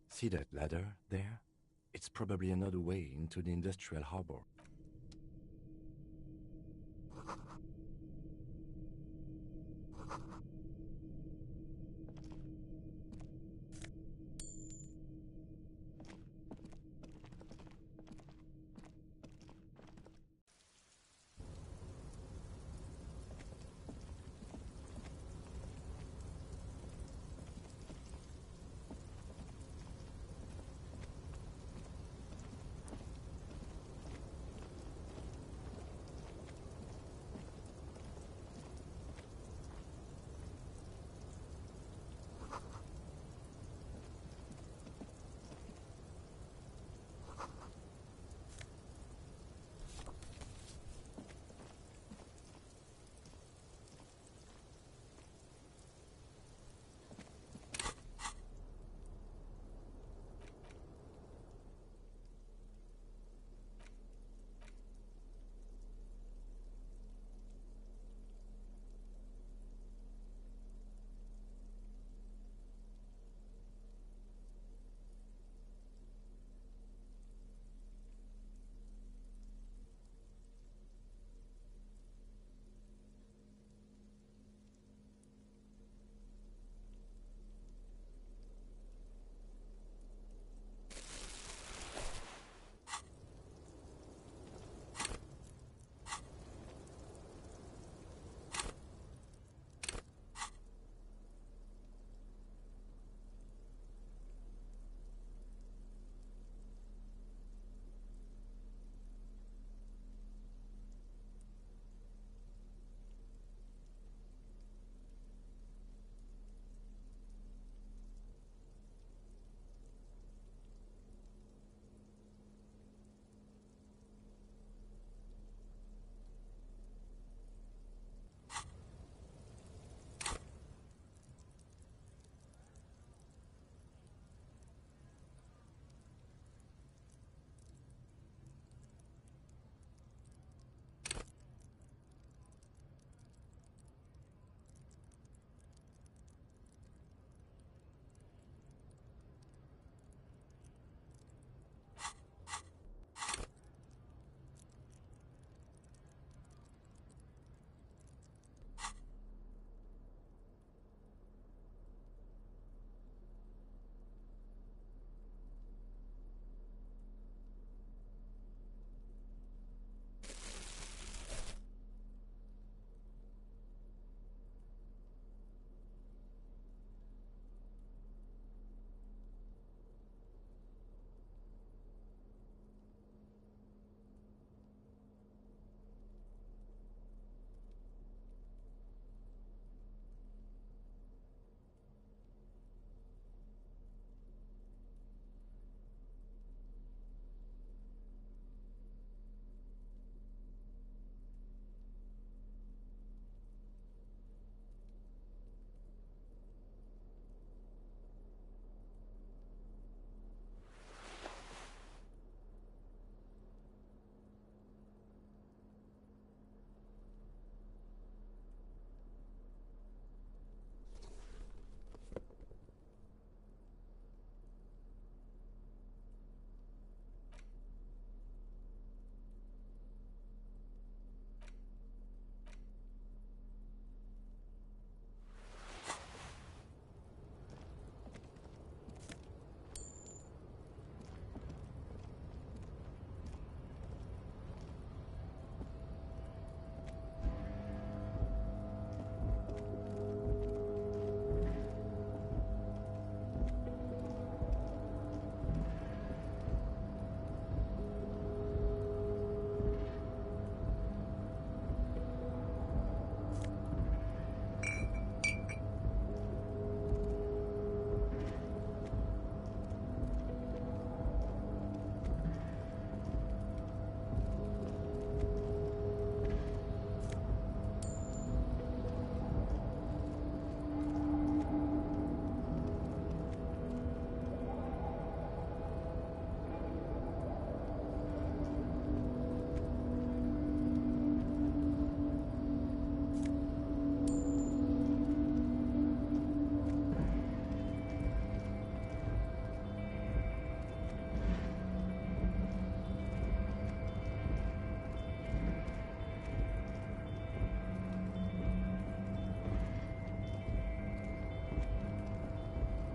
see that ladder there? It's probably another way into the industrial harbor.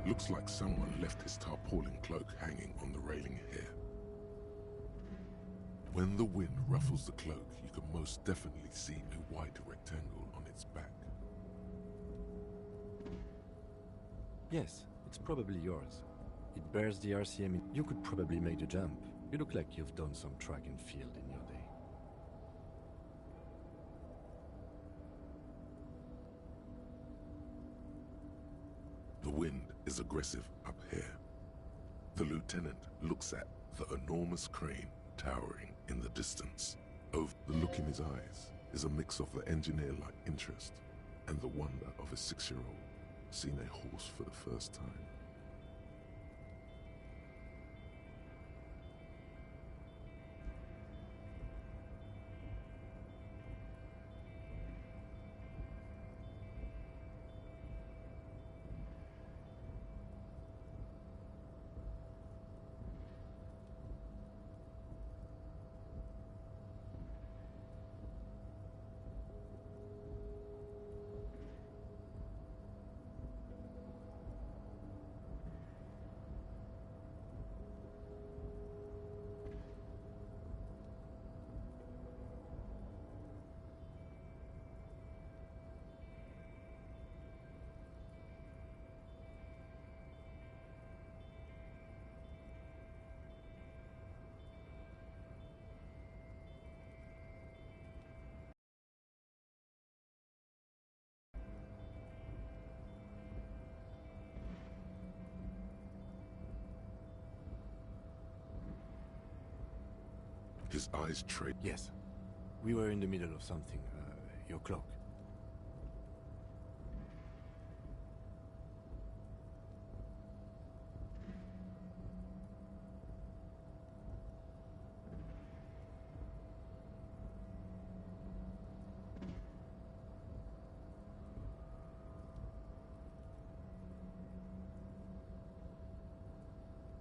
Looks like someone left his tarpaulin cloak hanging on the railing here. When the wind ruffles the cloak, you can most definitely see a white rectangle on its back. Yes, it's probably yours. It bears the RCM. You could probably make the jump. You look like you've done some track and field in your day. The wind is aggressive up here. The lieutenant looks at the enormous crane towering in the distance. Over the look in his eyes is a mix of the engineer-like interest and the wonder of a 6-year-old seeing a horse for the first time. His eyes trace. Yes. We were in the middle of something. Your cloak.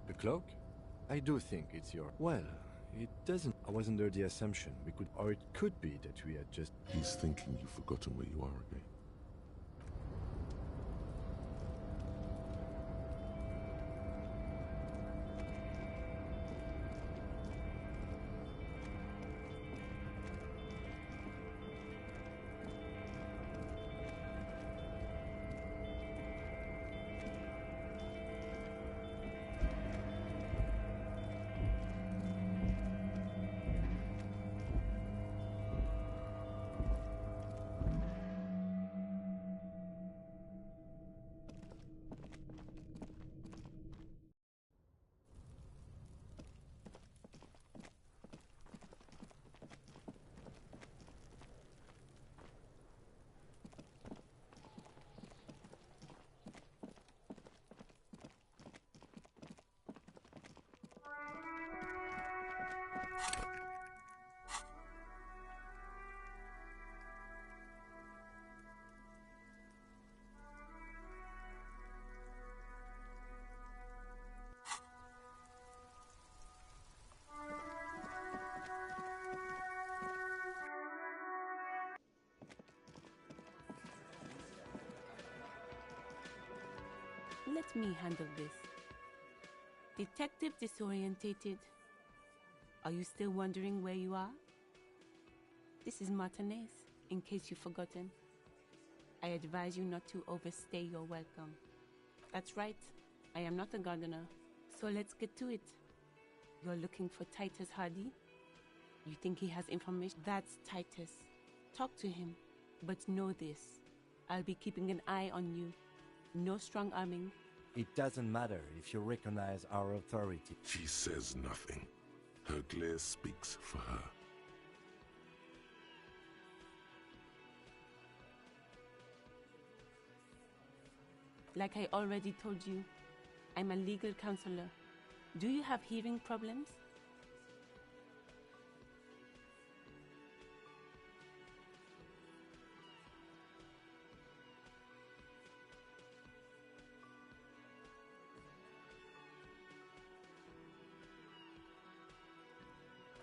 The cloak? I do think it's your... Well, it doesn't... I was under the assumption we could... Or it could be that we had just... He's thinking you've forgotten where you are again. Let me handle this. Detective disorientated. Are you still wondering where you are? This is Martinez, in case you've forgotten. I advise you not to overstay your welcome. That's right, I am not a gardener. So let's get to it. You're looking for Titus Hardy? You think he has information? That's Titus. Talk to him. But know this. I'll be keeping an eye on you. No strong arming. It doesn't matter if you recognize our authority. She says nothing. Her glare speaks for her. Like I already told you, I'm a legal counselor. Do you have hearing problems?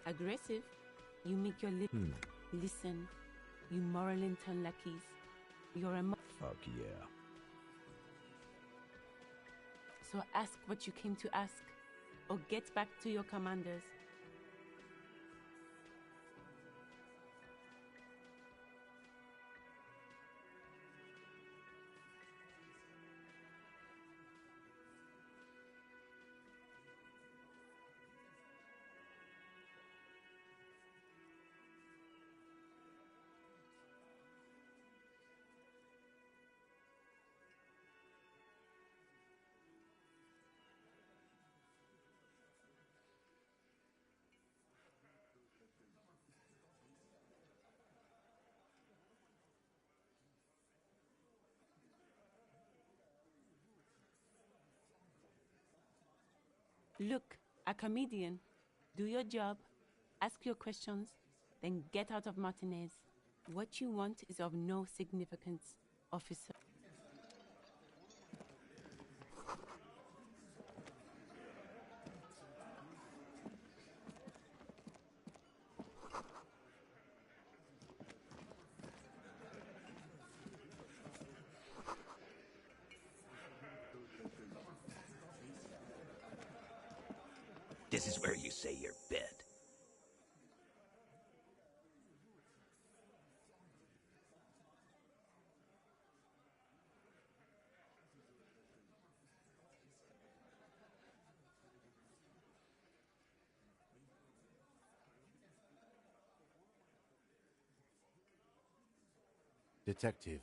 Aggressive? You make your lip. Listen, you Morrilinton lackeys. You're a Fuck yeah. So ask what you came to ask, or get back to your commanders. Look, a comedian. Do your job, ask your questions, then get out of Martinez. What you want is of no significance, officer. This is where you say your bit. Detective.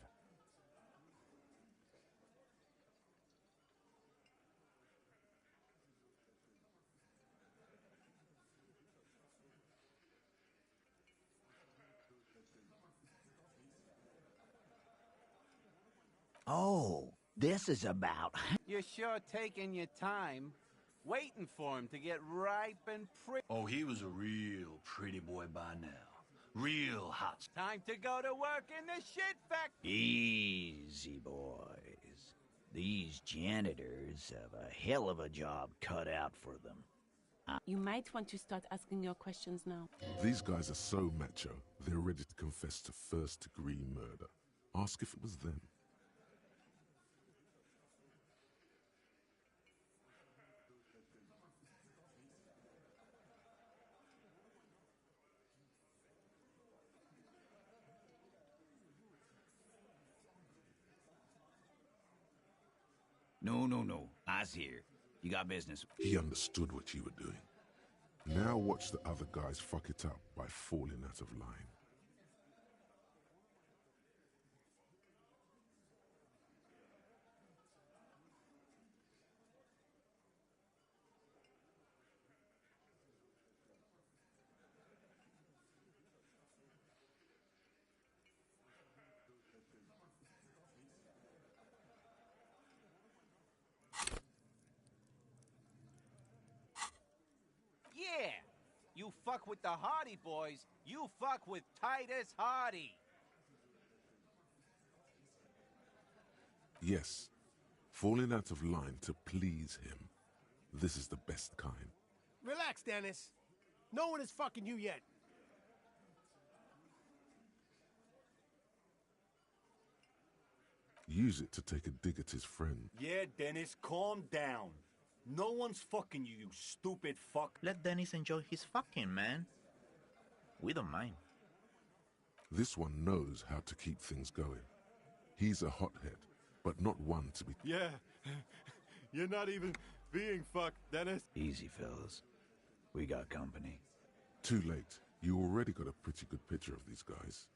Oh, this is about... You're sure taking your time, waiting for him to get ripe and pretty. Oh, he was a real pretty boy by now. Real hot. Time to go to work in the shit factory. Easy, boys. These janitors have a hell of a job cut out for them. You might want to start asking your questions now. These guys are so macho, they're ready to confess to first-degree murder. Ask if it was them. No. I's here. You got business. He understood what you were doing. Now watch the other guys fuck it up by falling out of line. Yeah! You fuck with the Hardy boys, you fuck with Titus Hardy. Yes, falling out of line to please him. This is the best kind. Relax, Dennis. No one is fucking you yet. Use it to take a dig at his friend. Yeah, Dennis, calm down. No one's fucking you, you stupid fuck. Let Dennis enjoy his fucking, man. We don't mind. This one knows how to keep things going. He's a hothead, but not one to be... Yeah, you're not even being fucked, Dennis. Easy, fellas. We got company. Too late. You already got a pretty good picture of these guys.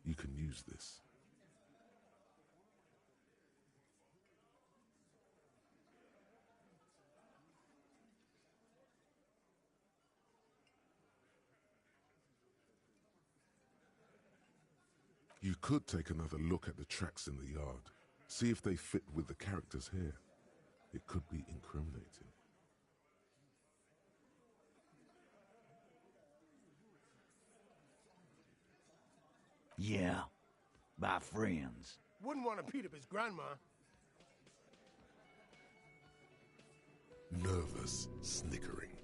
You can use this. You could take another look at the tracks in the yard. See if they fit with the character's hair. It could be incriminating. Yeah, by friends. Wouldn't want to beat up his grandma. Nervous, snickering.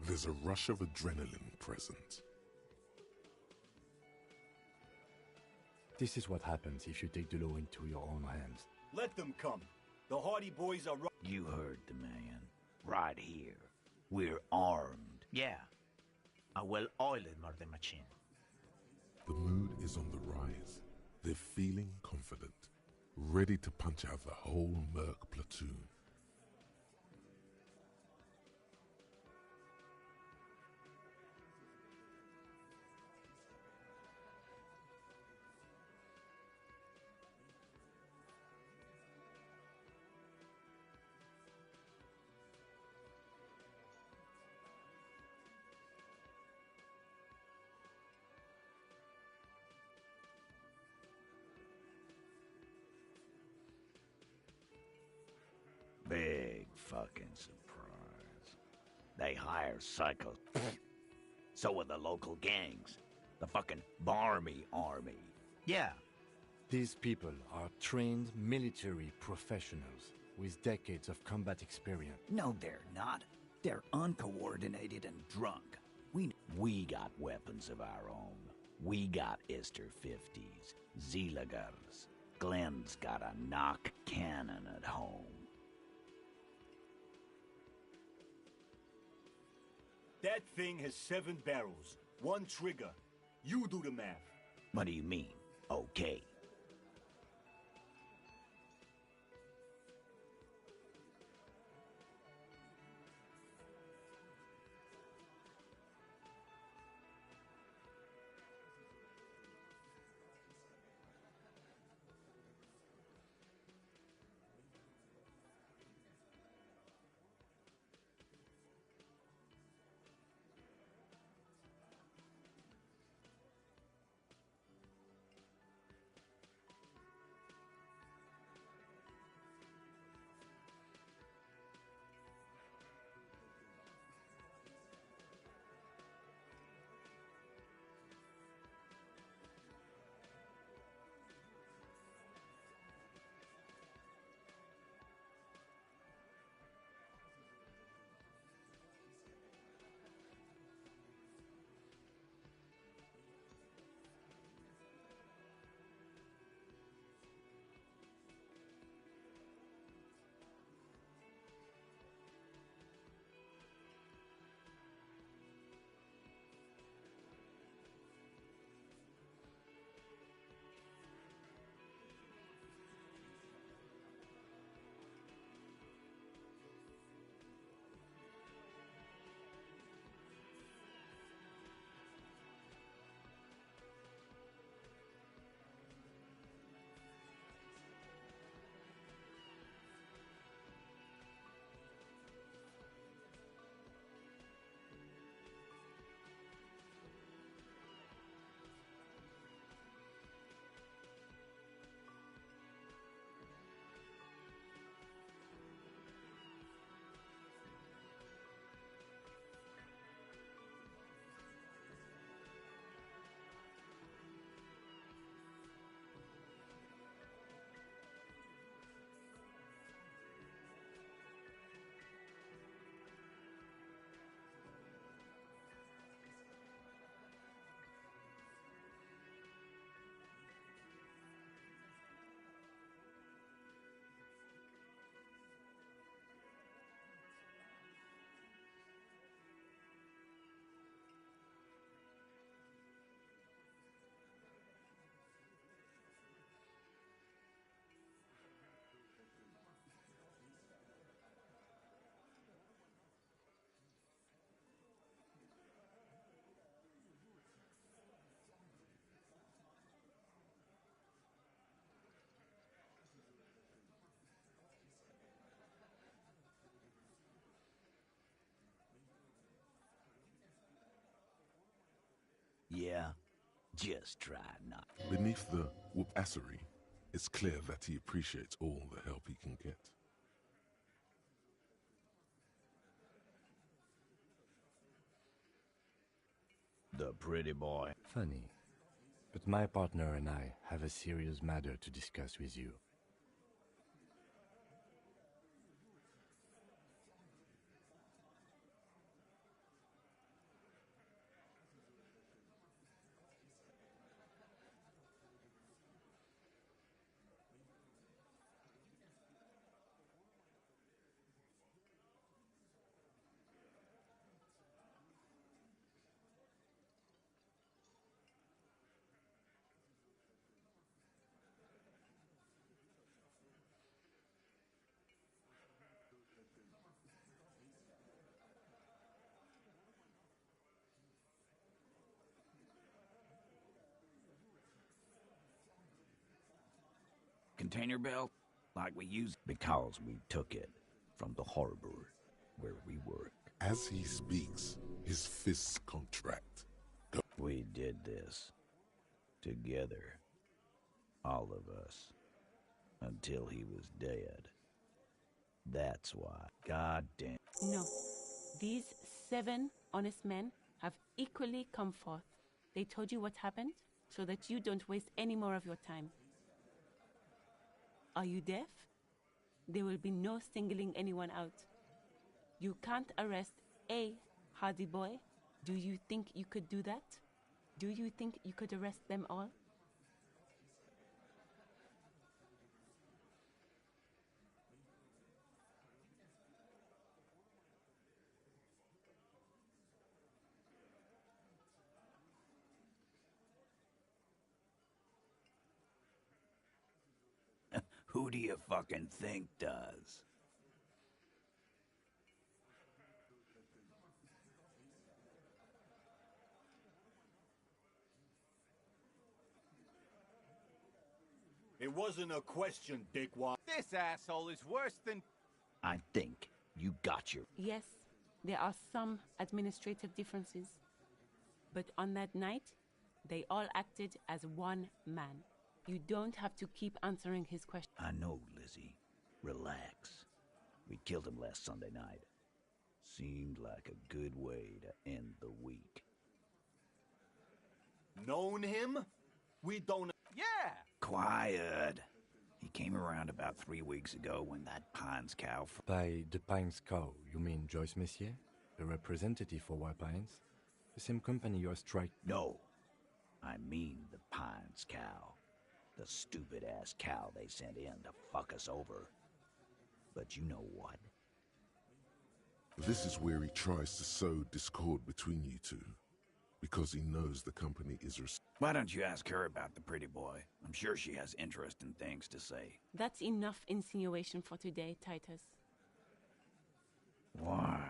There's a rush of adrenaline present. This is what happens if you take the law into your own hands. Let them come. The Hardy boys are... You heard the man. Right here. We're armed. Yeah. A well-oiled murder machine. The mood is on the rise. They're feeling confident, ready to punch out the whole Merc platoon. Big fucking surprise. They hire psychos. So are the local gangs. The fucking Barmy Army. Yeah. These people are trained military professionals with decades of combat experience. No, they're not. They're uncoordinated and drunk. We got weapons of our own. We got Ister 50s, Zeelagers. Glenn's got a knock cannon at home. That thing has 7 barrels, 1 trigger. You do the math. What do you mean, okay? Yeah, just try not. Beneath the whoopassery, it's clear that he appreciates all the help he can get. The pretty boy. Funny, but my partner and I have a serious matter to discuss with you. container belt like we used because we took it from the harbor where we work. As he speaks, his fists contract. We did this together, all of us, until he was dead. That's why. God damn. No. These 7 honest men have equally come forth. They told you what happened so that you don't waste any more of your time. Are you deaf? There will be no singling anyone out. You can't arrest a Hardy boy. Do you think you could do that? Do you think you could arrest them all? Who do you fucking think does? It wasn't a question, dickwad. This asshole is worse than... I think you got your... Yes, there are some administrative differences. But on that night, they all acted as one man. You don't have to keep answering his questions. I know, Lizzie. Relax. We killed him last Sunday night. Seemed like a good way to end the week. Known him? We don't... Yeah! Quiet. He came around about 3 weeks ago when that Pines cow... By the Pines cow, you mean Joyce Messier? The representative for White Pines? The same company you're striking? No. I mean the Pines cow. The stupid-ass cow they sent in to fuck us over. But you know what? This is where he tries to sow discord between you two, because he knows the company is... Why don't you ask her about the pretty boy? I'm sure she has interesting things to say. That's enough insinuation for today, Titus. Why?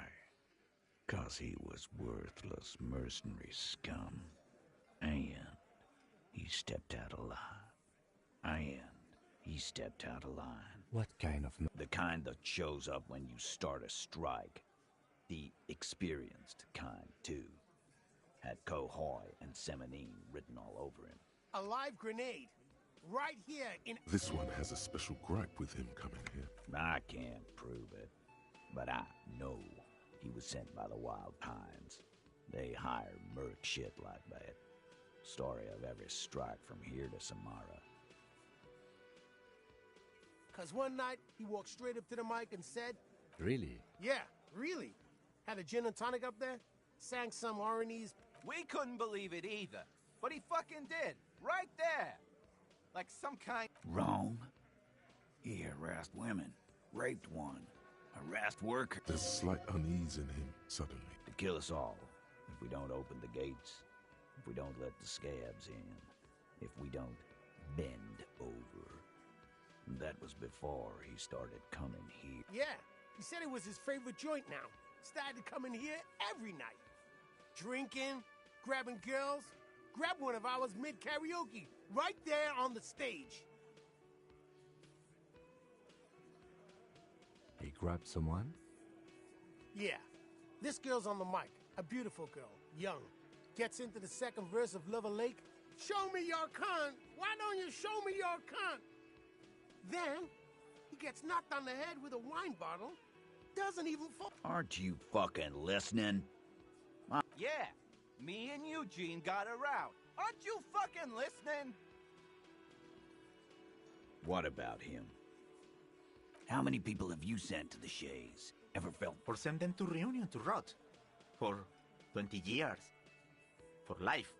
'Cause he was worthless mercenary scum. And he stepped out of line. And he stepped out of line. What kind of... The kind that shows up when you start a strike. The experienced kind, too. Had Cohoy and Seminine written all over him. A live grenade. Right here in... This one has a special gripe with him coming here. I can't prove it. But I know he was sent by the Wild Pines. They hire merc shit like that. Story of every strike from here to Samara. 'Cause one night, he walked straight up to the mic and said... Really? Yeah, really. Had a gin and tonic up there, sang some R&E's... We couldn't believe it either, but he fucking did. Right there. Like some kind... Wrong. He harassed women, raped one, harassed workers. There's slight unease in him, suddenly. To kill us all, if we don't open the gates, if we don't let the scabs in, if we don't bend over. That was before he started coming here. Yeah, he said it was his favorite joint now. Started coming here every night. Drinking, grabbing girls. Grabbed one of ours mid-karaoke, right there on the stage. He grabbed someone? Yeah. This girl's on the mic. A beautiful girl, young. Gets into the second verse of Lover Lake. Show me your cunt. Why don't you show me your cunt? Then, he gets knocked on the head with a wine bottle. Doesn't even fall. Aren't you fucking listening? Yeah, me and Eugene got around. Aren't you fucking listening? What about him? How many people have you sent to the Shays? Ever felt... Or send them to Reunion to rot. For 20 years. For life.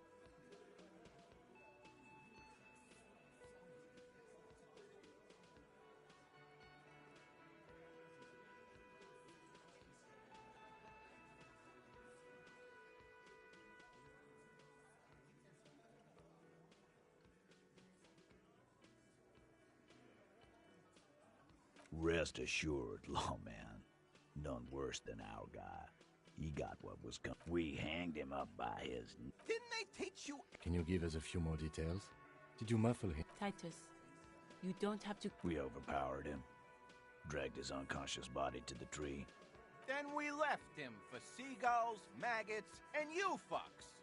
Rest assured, lawman, none worse than our guy. He got what was coming. We hanged him up by his... Didn't they teach you... Can you give us a few more details? Did you muffle him? Titus, You don't have to... We overpowered him, dragged his unconscious body to the tree. Then we left him for seagulls, maggots, and you fucks.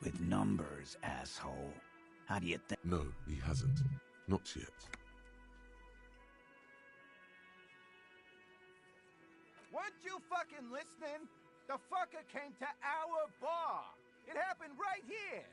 With numbers, asshole. How do you think? No, he hasn't. Not yet. Weren't you fucking listening? The fucker came to our bar. It happened right here.